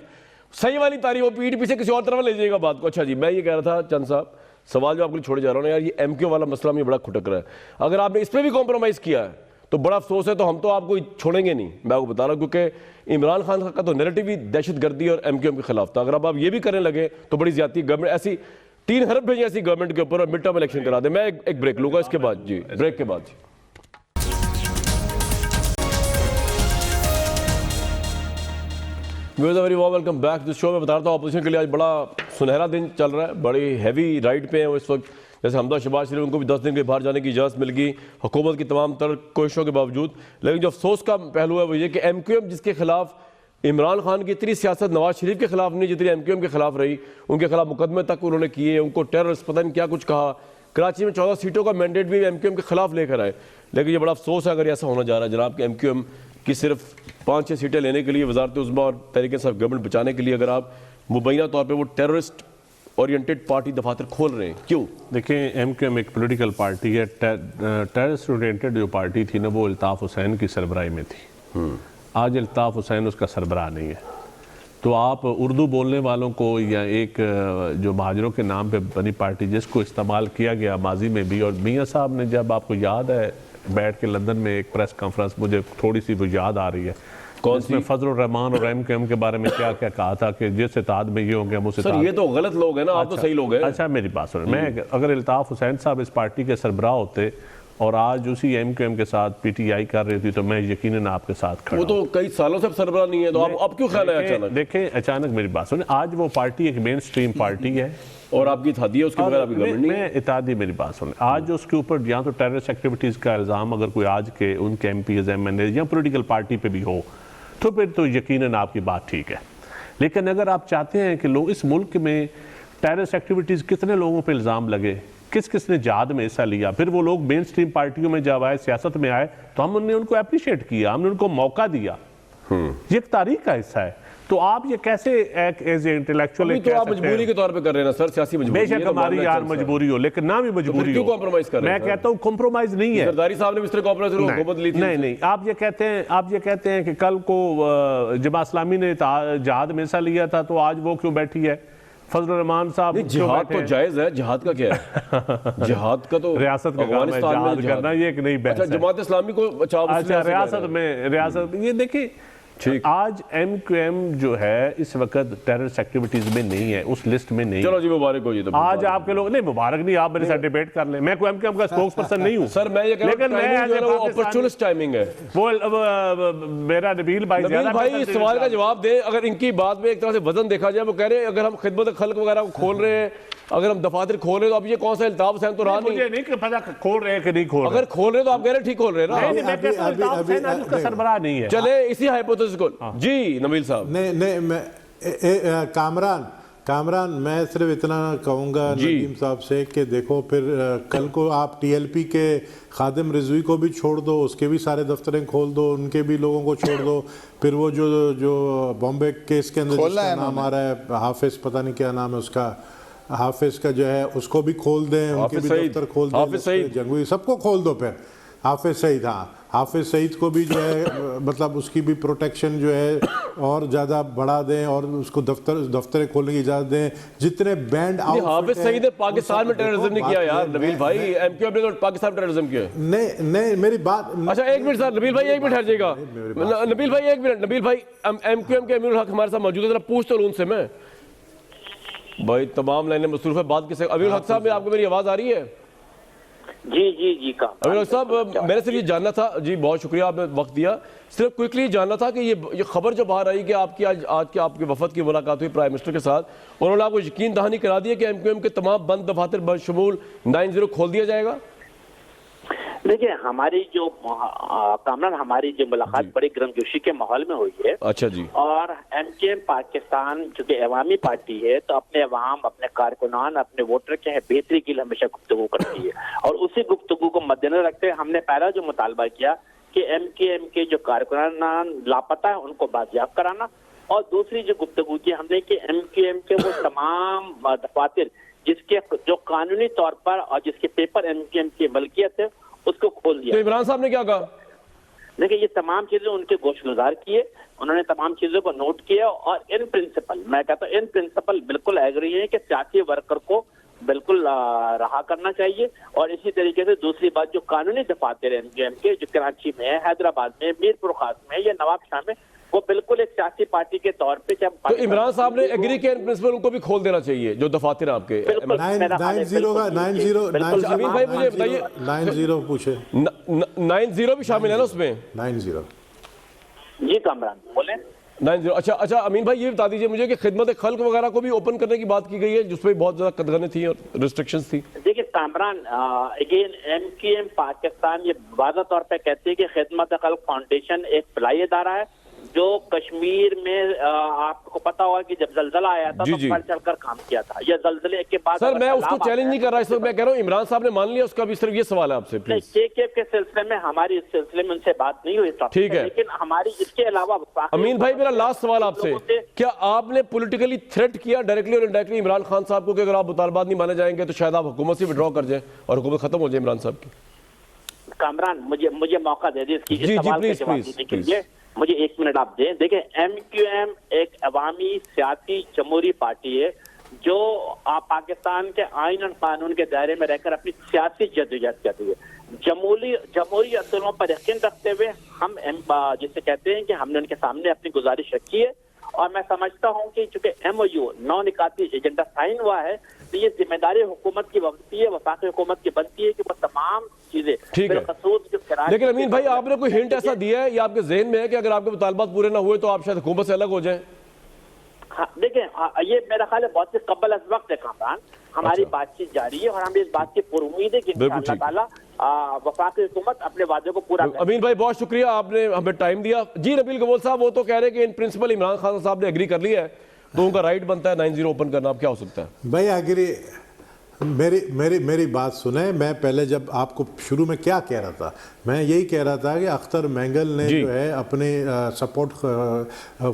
सही वाली तारीफ, वो पीठ पीछे किसी और तरफ ले जाइएगा बात को। अच्छा जी, मैं ये कह रहा था चंद साहब, सवाल जो आपको छोड़े जा रहा हूँ यार, ये एमक्यू वाला मसला में बड़ा खुटक रहा है। अगर आपने इस पर भी कॉम्प्रोमाइज़ किया है तो बड़ा अफसोस है, तो हम तो आपको छोड़ेंगे नहीं, मैं आपको बता रहा हूँ, क्योंकि इमरान खान का तो नैरेटिव ही दहशतगर्दी और एमक्यूएम के खिलाफ था। अगर अब आप ये भी करने लगे तो बड़ी ज्यादा गवर्नमेंट ऐसी 3 अरब भेजें ऐसी गवर्नमेंट के ऊपर और मिड टर्म इलेक्शन करा दे। मैं एक ब्रेक लूंगा, इसके बाद जी, ब्रेक के बाद जी। Very warm welcome back this show. में बता रहा था ऑपोजिशन के लिए आज बड़ा सुनहरा दिन चल रहा है, बड़ी हैवी राइड पे है वो इस वक्त। जैसे हमदा शहबाज शरीफ, उनको भी 10 दिन के बाहर जाने की इजाज़त मिल गई हुकूमत की तमाम तर कोशिशों के बावजूद। लेकिन जो अफसोस का पहलू है वो ये कि एमक्यूएम जिसके खिलाफ इमरान खान की इतनी सियासत नवाज शरीफ के खिलाफ नहीं जितनी एमक्यूएम के खिलाफ रही, उनके खिलाफ मुकदमे तक उन्होंने किए, उनको टेररिस्ट पता नहीं क्या कुछ कहा। कराची में 14 सीटों का मैंडेट भी एमक्यूएम के खिलाफ लेकर आए। लेकिन ये बड़ा अफसोस है अगर ऐसा होना जा रहा है जनाब कि एमक्यूएम की सिर्फ 5-6 सीटें लेने के लिए, वजारत उज़्मा और तहरीक इंसाफ गवर्नमेंट बचाने के लिए, अगर आप मुबैना तौर पर वो टेररिस्ट ओरिएंटेड पार्टी दफातर खोल रहे हैं, क्यों? देखिए, एमक्यूएम एक पॉलिटिकल पार्टी है। टेररिस्ट ओरिएंटेड जो पार्टी थी ना, वो अल्ताफ़ हुसैन की सरबराही में थी। आज अल्ताफ़ हुसैन उसका सरबराह नहीं है। तो आप उर्दू बोलने वालों को या एक जो महाजरों के नाम पे बनी पार्टी जिसको इस्तेमाल किया गया माजी में भी, और मियाँ साहब ने जब आपको याद है बैठ के लंदन में एक प्रेस कॉन्फ्रेंस, मुझे थोड़ी सी वो याद आ रही है, कौन इसमें फजलुर रहमान और एमक्यूएम के बारे में क्या क्या कहा था कि जिस इत्तेहाद में ये होंगे हम उस सर ये तो गलत लोग हैं ना, आप तो सही लोग हैं। अच्छा मेरी बात सुनो, मैं अगर अल्ताफ़ हुसैन साहब इस पार्टी के सरबराह होते और आज उसी एमक्यूएम के साथ पीटीआई कर रही थी तो मैं यकीनन आपके साथ खड़ा। वो तो कई सालों से सरबराह नहीं है, तो आप अब क्यों ख्याल है अचानक? देखें अचानक मेरी बात सुने, आज वो पार्टी एक मेन स्ट्रीम पार्टी है और आपकी इत्तेहादी है, उसके बगैर आपकी गवर्नमेंट नहीं है। मैं इत्तेहादी मेरी बात सुने, आज उसके ऊपर या तो टेररिस्ट एक्टिविटीज़ का इल्ज़ाम अगर कोई आज के उनके एमपीज़ एमएनए या पॉलिटिकल पार्टी पे भी हो तो फिर तो यकीनन आपकी बात ठीक है। लेकिन अगर आप चाहते हैं कि लोग इस मुल्क में टेररिस्ट एक्टिविटीज़ कितने लोगों पे इल्ज़ाम लगे, किस किस ने जहाद में हिस्सा लिया, फिर वो लोग मेन स्ट्रीम पार्टियों में जब आए, सियासत में आए, तो हमने उनको अप्रिशिएट किया, हमने उनको मौका दिया। ये एक तारीख का हिस्सा है। तो आप ये कैसे एक एज ए इंटेलेक्चुअल तो आप मजबूरी के तौर पे कर रहे हैं ना सर, सियासी मजबूरी। बेशक हमारी यार मजबूरी हो, लेकिन ना भी मजबूरी क्यों हो, कॉम्प्रोमाइज कर रहे हैं? मैं कहता हूँ कॉम्प्रोमाइज नहीं है। सरदारी साहब ने भी इस तरह कॉम्प्रोमाइज हुकूमत ली थी। नहीं, आप ये कहते हैं कि कल को जमात इस्लामी ने जहाद में हिस्सा लिया था तो आज वो क्यों बैठी है? फजलुर रहमान साहब जिहाद तो जायज है, जिहाद का क्या है? जिहाद का तो रियासत का काम है जिहाद करना, ये एक नई बहस है। अच्छा जमात इस्लामी को अच्छा रियासत ये देखिए, आज एमक्यूएम जो है इस वक्त टेररिस्ट एक्टिविटीज में नहीं है, उस लिस्ट में नहीं। चलो जी मुबारक हो जी। तो आज आपके लोग नहीं, मुबारक नहीं, आप मेरे साथ डिबेट कर लें, मैं कोई एमक्यूएम का स्पोक्स पर्सन नहीं हूं सर। मैं ये कह रहा हूं मैं अपॉर्चुनिस्ट टाइमिंग है वो मेरा नबील भाई ज्यादा भाई इस सवाल का जवाब दे। अगर इनकी बात में एक तरह से वजन देखा जाए, वो कह रहे हैं अगर हम खिदमत खल्क वगैरह को खोल रहे हैं, अगर हम दफातर खोल रहे हैं, तो अब ये कौन सा अल्ताफ हुसैन तो रहा नहीं। मुझे नहीं पता खोल रहे हैं कि नहीं खोल रहे। अगर खोल रहे तो आप कह रहे ठीक खोल रहे हैं ना। मैं कहता हूं अल्ताफ हुसैन आज उसका सरबराह नहीं है। चले इसी हाइपोथेसिस को जी नबील साहब। नहीं मैं कामरान मैं सिर्फ इतना कहूँगा नदीम साहब से कि देखो फिर कल को आप टीएलपी के खादिम रिजवी को भी छोड़ दो, उसके भी सारे दफ्तरें खोल दो, उनके भी लोगों को छोड़ दो। फिर वो जो बॉम्बे केस के अंदर जिसका नाम आ रहा है हाफिज, पता नहीं क्या नाम है उसका, हाफिज का जो है उसको भी खोल दें, उनके भी दफ्तर खोल दें, जंगवी सबको खोल दो। फिर हाफिज सईद, हाँ हाफिज सईद को भी जो है मतलब उसकी भी प्रोटेक्शन जो है और ज़्यादा बढ़ा दें और उसको दफ्तर खोलने की इजाज़त दें। जितने बैंड हाफिज सईद ने पाकिस्तान में टेररिज्म नहीं किया यार नबील भाई, एमक्यूएम ने तो पाकिस्तान में टेररिज्म किया। नहीं मेरी बात, अच्छा एक मिनट सर, नबील भाई एक मिनट हट जाएगा, नबील भाई एक मिनट, नबील भाई एमक्यूएम के अमीरुल हक हमारे साथ मौजूद है, जरा पूछ तो लूं उनसे मैं। भाई तमाम लाइनें मसरूफ है, बात किसे, अमीरुल हक साहब आपको मेरी आवाज़ आ रही है? जी का अमीरुल हक साहब मैंने सिर्फ ये जानना था, जी बहुत शुक्रिया आपने वक्त दिया, सिर्फ क्विकली जानना था कि ये खबर जो बाहर आई कि आपकी आज के आपके वफद की मुलाकात हुई प्राइम मिनिस्टर के साथ, उन्होंने आपको यकीन दहानी करा दिया कि एमक्यूएम के तमाम बंद दफातर बशमूल 90 खोल दिया जाएगा? देखिए हमारी जो कामरान हमारी जो मुलाकात बड़ी गर्मजोशी के माहौल में हुई है। अच्छा जी। और एमकेएम पाकिस्तान चूंकि अवामी पार्टी है तो अपने अवाम, अपने कारकुनान, अपने वोटर के बेहतरी के लिए हमेशा गुफ्तगू करती है और उसी गुफ्तगू को मद्देनजर रखते हुए हमने पहला जो मुतालबा किया कि एमकेएम के जो कारकुनान लापता है उनको बाजियाब कराना, और दूसरी जो गुफ्तगू की हमने कि एमकेएम के वो तमाम दफातर जिसके जो कानूनी तौर पर और जिसके पेपर एमकेएम की मलकियत है उसको खोल दिया। तो इमरान साहब ने क्या कहा? देखिए ये तमाम चीजें उनके गोशगुजार किए, उन्होंने तमाम चीजों को नोट किया और इन प्रिंसिपल, मैं कहता हूँ इन प्रिंसिपल बिल्कुल एग्री है कि सियासी वर्कर को बिल्कुल रहा करना चाहिए। और इसी तरीके से दूसरी बात जो कानूनी दफातर एमकेएम के जो कराची में, हैदराबाद में, मीरपुर खास में या नवाब शाह में, वो बिल्कुल एक सियासी पार्टी के तौर पे तो इमरान साहब ने एग्री किया इन प्रिंसिपल उनको भी खोल देना चाहिए जो दफातर आपके 90 अमीन भाई मुझे बताइए 90 पूछे 90 भी शामिल है ना उसमें? 90 जी कामरान बोले 90। अच्छा अमीन भाई ये बता दीजिए मुझे कि खिदमत खल्क वगैरह को भी ओपन करने की बात की गई है जिसपे बहुत ज्यादा कदगने थी और रिस्ट्रिक्शंस थी। देखिए कामरान अगेन एमकेएम पाकिस्तान ये वादा तौर पे कहती है कि खिदमत खल्क फाउंडेशन एक फलाई इदारा है जो कश्मीर में आपको पता होगा कि जब जलजला आया था तो बढ़ चढ़कर काम किया था। यह जलजले के बाद सर मैं उसको चैलेंज नहीं कर रहा, इस वक्त मैं कह रहा हूँ इमरान साहब ने मान लिया, उसका भी सिर्फ ये सवाल है आपसे प्लीज। केकेएफ के सिलसिले में हमारी इस सिलसिले में उनसे बात नहीं हुई, ठीक है, लेकिन हमारी इसके अलावा अमीन भाई मेरा लास्ट सवाल आपसे, क्या आपने पॉलिटिकली थ्रेट किया डायरेक्टली और इनडायरेक्टली इमरान खान साहब को कि अगर आप मुतालबात नहीं माने जाएंगे तो शायद आप हुकूमत से विड्रॉ कर जाए और हुकूमत खत्म हो जाए इमरान साहब की? कामरान मुझे मौका दे दीजिए इसकी सवाल के जवाब देने के लिए, मुझे 1 मिनट आप दें। देखिए एमक्यूएम एक अवामी सियासी जमहूरी पार्टी है जो पाकिस्तान के आइन और कानून के दायरे में रहकर अपनी सियासी जद्दोजहद करती है। जमहूरी असूलों पर यकीन रखते हुए हम जिसे कहते हैं कि हमने उनके सामने अपनी गुजारिश रखी है और मैं समझता हूं कि चूंकि MOU 9 निकाती एजेंडा साइन हुआ है तो ये जिम्मेदारी हुकूमत की बनती है, वफाकी हुकूमत की बनती है कि वो तमाम चीजें ठीक है। लेकिन अमीन भाई आपने कोई हिंट ऐसा दिया है या आपके जहन में है कि अगर आपके मुतालबात पूरे ना हुए तो आप शायद हुकूमत से अलग हो जाएं? हाँ देखिए ये मेरा ख्याल है बहुत से कबल अज वक्त है कामरान, हमारी बातचीत जारी है और हमें इस बात की पुरुमीद है कि इंशाअल्लाह ताला वफाकी हुकूमत अपने वादे को पूरा करेगी। अमीन भाई बहुत शुक्रिया, आपने हमें टाइम दिया। जी नबील गवोल साहब वो तो कह रहे हैं कि इन प्रिंसिपल इमरान खान साहब ने एग्री कर लिया है तो उनका राइट बनता है 90 ओपन करना, अब क्या हो सकता है? भाई एग्री, मेरी बात सुने। मैं पहले जब आपको शुरू में क्या कह रहा था, मैं यही कह रहा था कि अख्तर मैंगल ने जो है अपने सपोर्ट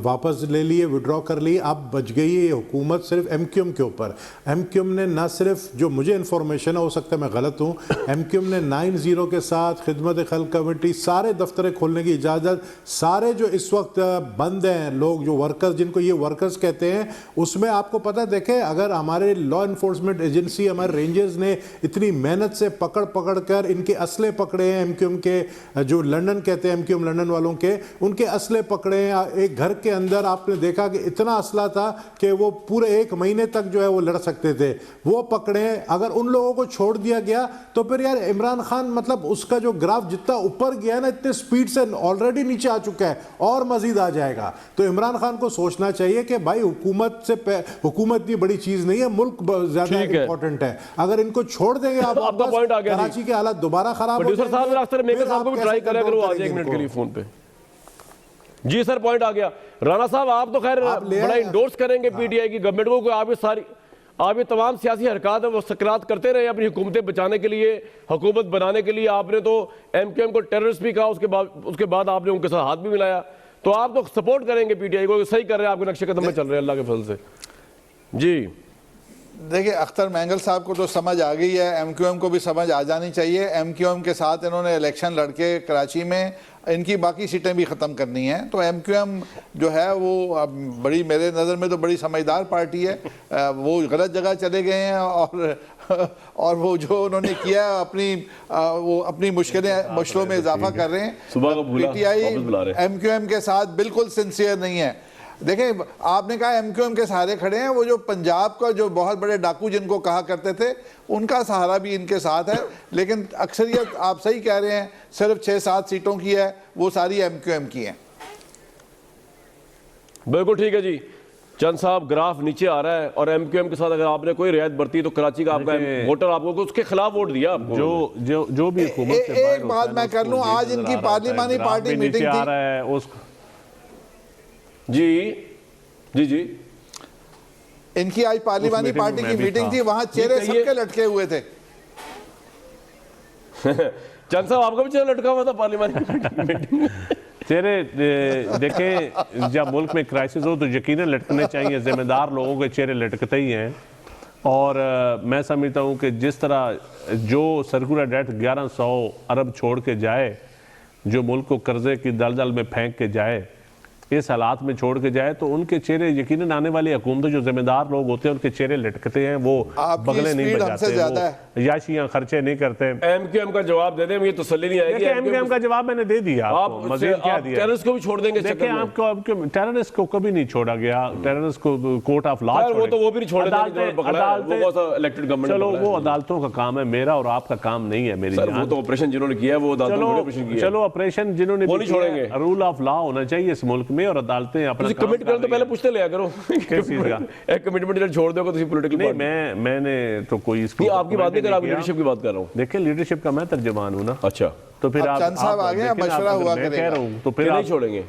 वापस ले लिए, विड्रॉ कर लिए, अब बच गई है हुकूमत सिर्फ एमक्यूएम के ऊपर। एमक्यूएम ने ना सिर्फ, जो मुझे इन्फॉर्मेशन है हो सकता है मैं गलत हूँ, एमक्यूएम ने 90 के साथ खिदमत खल्क कमेटी सारे दफ्तर खोलने की इजाज़त, सारे जो इस वक्त बंद हैं लोग, जो वर्कर्स, जिनको ये वर्कर्स कहते हैं, उसमें आपको पता देखें अगर हमारे लॉ इन्फोर्समेंट एजेंसी, हमारे रेंजर्स ने इतनी मेहनत से पकड़ कर इनके असले पकड़े हैं, एमक्यूएम के जो लंदन कहते हैं एमक्यूएम लंदन वालों के, उनके असले पकड़े हैं। एक घर के अंदर आपने देखा कि इतना असला था कि वो पूरे 1 महीने तक जो है वो लड़ सकते थे, वो पकड़े। अगर उन लोगों को छोड़ दिया गया तो फिर यार इमरान खान, मतलब उसका जो ग्राफ जितना ऊपर गया ना, इतने स्पीड से ऑलरेडी नीचे आ चुका है और मजीद आ जाएगा। तो इमरान खान को सोचना चाहिए कि भाई हुकूमत इतनी बड़ी चीज नहीं है, मुल्क ज्यादा इंपॉर्टेंट है। अगर इनको छोड़ देंगे आप, आपका पॉइंट आ गया, कराची के हालात दोबारा खराब हो प्रोड्यूसर साहब अख्तर मेकर साहब को भी ट्राई करें अगर वो आ जाए 1 मिनट के लिए फोन पे। जी सर पॉइंट आ गया। राणा साहब आप तो खैर बड़ा इंडोर्स करेंगे पीटीआई की गवर्नमेंट को, आप ये तमाम सियासी हरकत है वो सकरात करते रहे अपनी हुकूमतें बचाने के लिए, हुकूमत बनाने के लिए। आपने तो एमक्यूएम को टेररिस्ट भी कहा, उसके बाद आपने उनके साथ हाथ भी मिलाया, तो आप तो सपोर्ट करेंगे पीटीआई को, सही कर रहे हैं, आपके नक्शे कदम में चल रहे हैं अल्लाह के फजल से। जी देखिए, अख्तर मैंगल साहब को तो समझ आ गई है, एमक्यूएम को भी समझ आ जानी चाहिए। एमक्यूएम के साथ इन्होंने इलेक्शन लड़के कराची में, इनकी बाकी सीटें भी ख़त्म करनी हैं। तो एमक्यूएम जो है वो अब बड़ी, मेरे नज़र में तो बड़ी समझदार पार्टी है। वो गलत जगह चले गए हैं और वो जो उन्होंने किया वो अपनी मुश्किलों में इजाफा कर रहे हैं। पीटीआई एमक्यूएम के साथ बिल्कुल सिंसियर नहीं है। देखें, आपने कहा एमक्यूएम के सहारे खड़े हैं, वो जो पंजाब का जो बहुत बड़े डाकू जिनको कहा करते थे, उनका सहारा भी इनके साथ है। लेकिन अक्सरियत आप सही कह रहे हैं, सिर्फ 6-7 सीटों की है, वो सारी एमक्यूएम की हैं। बिल्कुल ठीक है जी। चंद साहब, ग्राफ नीचे आ रहा है और एमक्यूएम के साथ अगर आपने कोई रियायत बरती तो कराची का आपका वोटर आपको उसके खिलाफ वोट दिया आपको। जो भी हुकूमत से एक बात मैं कर लूं, आज इनकी पार्लिमानी पार्टी मीटिंग थी। जी जी जी, इनकी आज पार्लिमानी पार्टी की मीटिंग थी, वहां चेहरे सबके लटके हुए थे। चंद साहब, आपका भी चेहरा लटका हुआ था पार्लिमानी मीटिंग? चेहरे देखें, जब मुल्क में क्राइसिस हो तो यकीनन लटकने चाहिए। जिम्मेदार लोगों के चेहरे लटकते ही हैं। और मैं समझता हूँ कि जिस तरह जो सर्कुलर डेट 1100 अरब छोड़ के जाए, जो मुल्क को कर्जे की दलदल में फेंक के जाए, इस हालात में छोड़ के जाए, तो उनके चेहरे यकीनन आने वाली हुकूमत जो जिम्मेदार लोग होते हैं उनके चेहरे लटकते हैं। वो बगले नहीं बजाते, याशियां खर्चे नहीं करते। एमक्यूएम का जवाब दे दें, मुझे तसल्ली नहीं आएगी। एमक्यूएम का जवाब मैंने दे दिया, आप मजीद क्या दिया? टेररिस्ट को भी छोड़ देंगे। देखिए, आपको टेररिस्ट को कभी नहीं छोड़ा गया। टेररिस्ट को कोर्ट ऑफ लॉ, वो तो वो भी नहीं छोड़े, इलेक्टेड गवर्नमेंट। चलो, वो अदालतों का काम है, मेरा और आपका काम नहीं है। मेरी वो तो ऑपरेशन जिन्होंने किया है वो ऑपरेशन किया। चलो, ऑपरेशन जिन्होंने वो नहीं छोड़ेंगे। रूल ऑफ लॉ होना चाहिए इस मुल्क में और अदालतें अपना कमिट करो तो पहले पूछते लिया करो किस चीज का एक कमिटमेंट जब छोड़ दोगे तो पॉलिटिकल नहीं। मैंने तो कोई इसको आपकी बात नहीं कर रहा, आप लीडरशिप की बात कर रहा हूँ। देखिए, लीडरशिप का मैं तर्जुमान हूँ ना। अच्छा, तो फिर आप चंद साहब आ गए, मशवरा हुआ करेगा। कह रहा हूँ तो फिर नहीं छोड़ेंगे,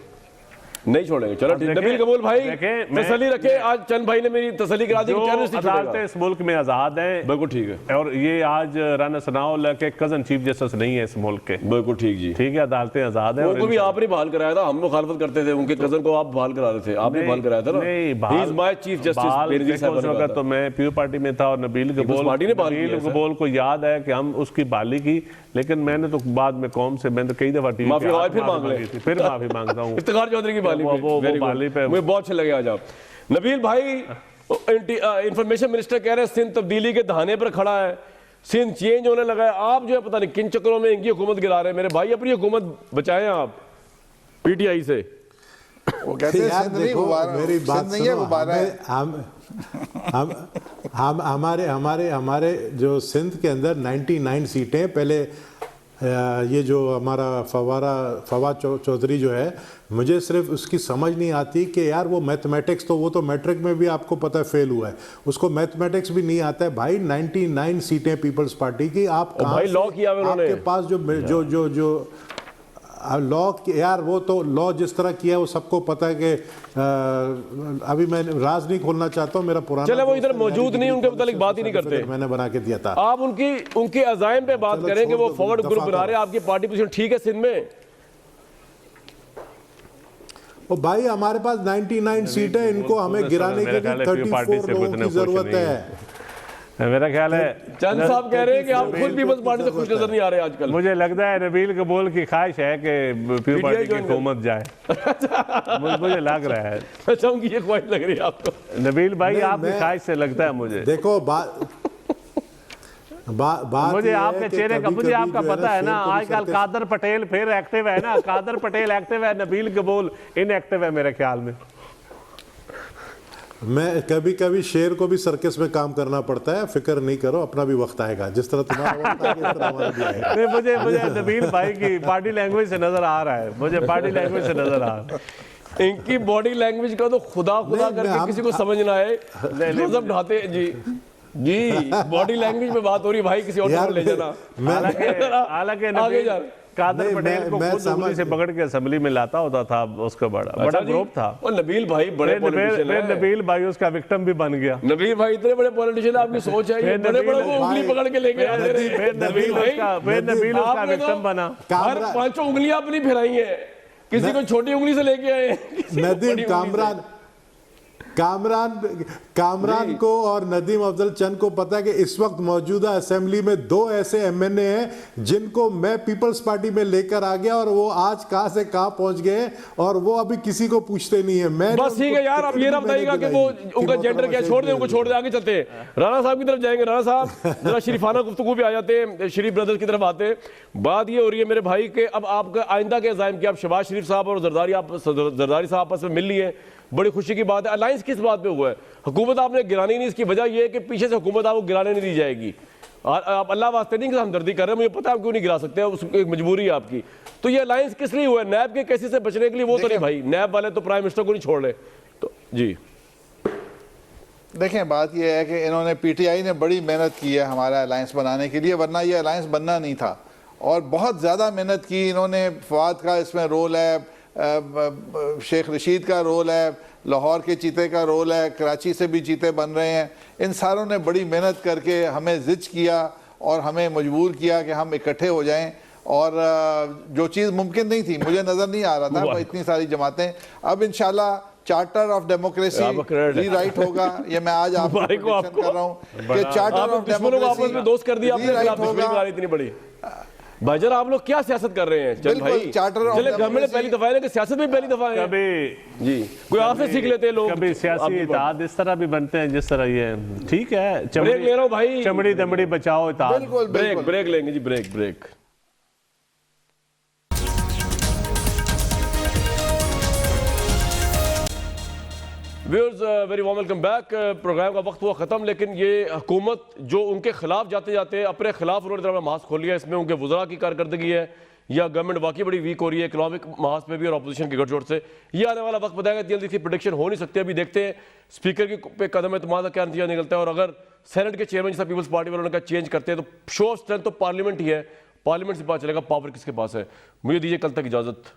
नहीं छोड़ेंगे। चलो, नबील कबूल भाई तसल्ली रखे। आज चंद भाई ने मेरी तसल्ली करा दी कि टेररिस्ट नहीं छोड़ेगा। इस मुल्क में आजाद हैं, बिल्कुल ठीक है। और ये आज राना सनाउल्लाह के कजन चीफ जस्टिस नहीं है इस मुल्क के। बिल्कुल ठीक जी, ठीक है, अदालतें आजाद है। उनको भी आपने बहाल कराया था, हम मुखालफत करते थे। उनके कजन को आप बहाल करा रहे थे, आपने बहाल कराया था ना। He is my chief justice. उस वक्त तो मैं पीयू पार्टी में था और नबील कबूल को याद है कि हम उसकी बहाली की, लेकिन मैंने तो बाद में कौम से मैंने कई दफा माफी मांगता हूँ। इफ्तिखार चौधरी की बहाली पे मुझे बहुत अच्छा लगे आज आप। नबील भाई, इंफॉर्मेशन मिनिस्टर कह रहे हैं सिंध तब्दीली के दहाने पर खड़ा है, सिंध चेंज होने लगा है। आप जो है पता नहीं किन चक्करों में इनकी हुकूमत गिरा रहे हैं। मेरे भाई, अपनी हुकूमत बचाएं आप पीटीआई से। वो कहते हैं सिंध नहीं, मेरी बात नहीं है, गुब्बारा है। हमारे जो सिंध के अंदर 99 सीटें, पहले ये जो हमारा फवाद चौधरी जो है, मुझे सिर्फ उसकी समझ नहीं आती कि यार वो मैथमेटिक्स, तो वो तो मैट्रिक में भी आपको पता है फेल हुआ है, उसको मैथमेटिक्स भी नहीं आता है भाई। 99 सीटें पीपल्स पार्टी की, आप भाई लॉ किया उन्होंने, आपके पास जो लॉ, यार वो तो लॉ जिस तरह किया वो सबको पता है कि अभी मैं राज नहीं खोलना चाहता हूँ, मेरा पुराना, चले वो इधर मौजूद नहीं, उनके मतलब बात ही नहीं करते, मैंने बना के दिया था। आप उनके अजाइम पे बात करें कि वो फॉरवर्ड ग्रुप बना रहे हैं। आपकी पार्टी पोजीशन ठीक है सिंध में? ओ भाई, हमारे पास 99 सीटें, इनको हमें गिराने के लिए 34 लोगों की जरूरत है। मेरा ख्याल है चंद साहब कह रहे हैं कि आप खुद पीपल्स पार्टी से खुश नजर नहीं आ रहे आजकल। मुझे लगता है नबील कबूल की ख्वाहिश है कि पीपल्स पार्टी की हुकूमत जाए। मुझे लग रहा है, अच्छा, उनकी ये ख्वाहिश लग रही है आपको? नबील भाई, आपकी ख्वाहिश से लगता है मुझे। देखो मुझे आपके चेहरे का, मुझे आपका पता है ना, आजकल कादर पटेल फिर एक्टिव है ना, कादर पटेल एक्टिव है, नबील कबूल इनएक्टिव है मेरे ख्याल में। मैं कभी कभी शेर को भी सर्कस में काम करना पड़ता है, फिक्र नहीं करो, अपना भी वक्त आएगा, जिस तरह तुम्हारा वक्त आएगा इस तरह हमारा भी आएगा। नहीं, मुझे नबील भाई की बॉडी लैंग्वेज से नजर आ रहा है, मुझे बॉडी लैंग्वेज से नजर आ रहा है। इनकी बॉडी लैंग्वेज का तो खुदा करके किसी को समझ ना आए, सब ढाते जी बॉडी लैंग्वेज में बात हो रही भाई, किसी और को ले जाना। हालांकि कादर पटेल को खुद उंगली से पकड़ के असेंबली में लाता होता था, उसका बड़ा ग्रुप था। और नबील भाई बड़े पॉलिटिशियन हैं। नबील भाई उसका विक्टिम भी बन गया। नबील भाई इतने बड़े पॉलिटिशियन, आपकी सोच है, ये बड़े बड़े को उंगली पकड़ के लेके आते रहे। नबील उसका विक्टिम बना। हर पांचों उंगलियां अपनी फिराई है, किसी को छोटी उंगली से लेके आए। कामरान को और नदीम अफजल चंद को पता है कि इस वक्त मौजूदा असेंबली में 2 ऐसे एमएनए हैं जिनको मैं पीपल्स पार्टी में लेकर आ गया और वो आज कहां से कहां पहुंच गए और वो अभी किसी को पूछते नहीं है। मैं बस ठीक है यार, अब ये ना बताइएगा कि वो उनका जेंडर क्या, छोड़ दें उनको, छोड़ दें, आगे चलते हैं राणा साहब की तरफ जाएंगे। राणा साहब जरा शरीफाना गुफ्तगू भी आ जाते हैं, शरीफ ब्रदर्स की तरफ आते हैं। बात ये हो रही है मेरे भाई के अब आपका आइंदा के अज़ाइम कि आप शहबाज शरीफ साहब और जरदारी साहब आपस में मिल लिए, बड़ी खुशी की बात है। अलायंस किस बात पे हुआ है? हुकूमत आपने गिरानी नहीं, इसकी वजह यह है कि पीछे से हुकूमत आपको गिराने नहीं दी जाएगी। आप अल्लाह वास्ते नहीं कि हमदर्दी कर रहे हैं, मुझे पता है आप क्यों नहीं गिरा सकते, उसकी एक मजबूरी है आपकी। तो ये अलायंस किस लिए हुआ है? नैब के केसेस से बचने के लिए? वो तो नहीं भाई, नैब वाले तो प्राइम मिनिस्टर को नहीं छोड़ रहे। तो जी देखें, बात यह है कि इन्होंने पीटीआई ने बड़ी मेहनत की है हमारा अलायंस बनाने के लिए, वरना ये अलायंस बनना नहीं था। और बहुत ज़्यादा मेहनत की इन्होंने। फवाद का इसमें रोल है, शेख रशीद का रोल है, लाहौर के चीते का रोल है, कराची से भी चीते बन रहे हैं। इन सारों ने बड़ी मेहनत करके हमें जिच किया और हमें मजबूर किया कि हम इकट्ठे हो जाएं। और जो चीज़ मुमकिन नहीं थी, मुझे नज़र नहीं आ रहा था इतनी सारी जमातें। अब इंशाल्लाह चार्टर ऑफ डेमोक्रेसी रीराइट होगा। ये मैं आज आपको प्रेडिक्शन कर रहा हूँ कि चार्टर ऑफ डेमोक्रेसी दोस्त कर दिया आपने, इतनी बड़ी भाईजान आप लोग क्या सियासत कर रहे हैं? चल भाई, चले गवर्नमेंट ने पहली दफा है कि सियासत में पहली दफा है। कभी जी कोई आपसे सीख लेते हैं लोग, कभी सियासी इत्तेहाद इस तरह भी बनते हैं जिस तरह ये। ठीक है, ब्रेक ले रहा हूं भाई, चमड़ी दमड़ी बचाओ इत्तेहाद। बिल्कुल ब्रेक लेंगे जी, break. Viewers very warm welcome back. Program का वक्त हुआ ख़त्म, लेकिन ये हुकूमत जो उनके खिलाफ जाते जाते अपने खिलाफ उन्होंने तरह मास्क खोल लिया, इसमें उनके वज़रा की कारकर्दगी है या गवर्नमेंट वाकई बड़ी वीक हो रही है इकोनॉमिक महाज पे भी और अपोजिशन की गठजोड़ से। ये आने वाला वक्त बताएगा, जल्दी से प्रेडिक्शन हो नहीं सकती। अभी देखते हैं स्पीकर की पे कदम एतमाद का क्या नतीजा निकलता है, और अगर सेनेट के चेयरमैन जैसा पीपल्स पार्टी वालों ने कहा चेंज करते हैं तो शो ऑफ स्ट्रेंथ तो पार्लियामेंट ही है, पार्लियामेंट से पता चलेगा पावर किसके पास है। मुझे दीजिए कल तक इजाज़त।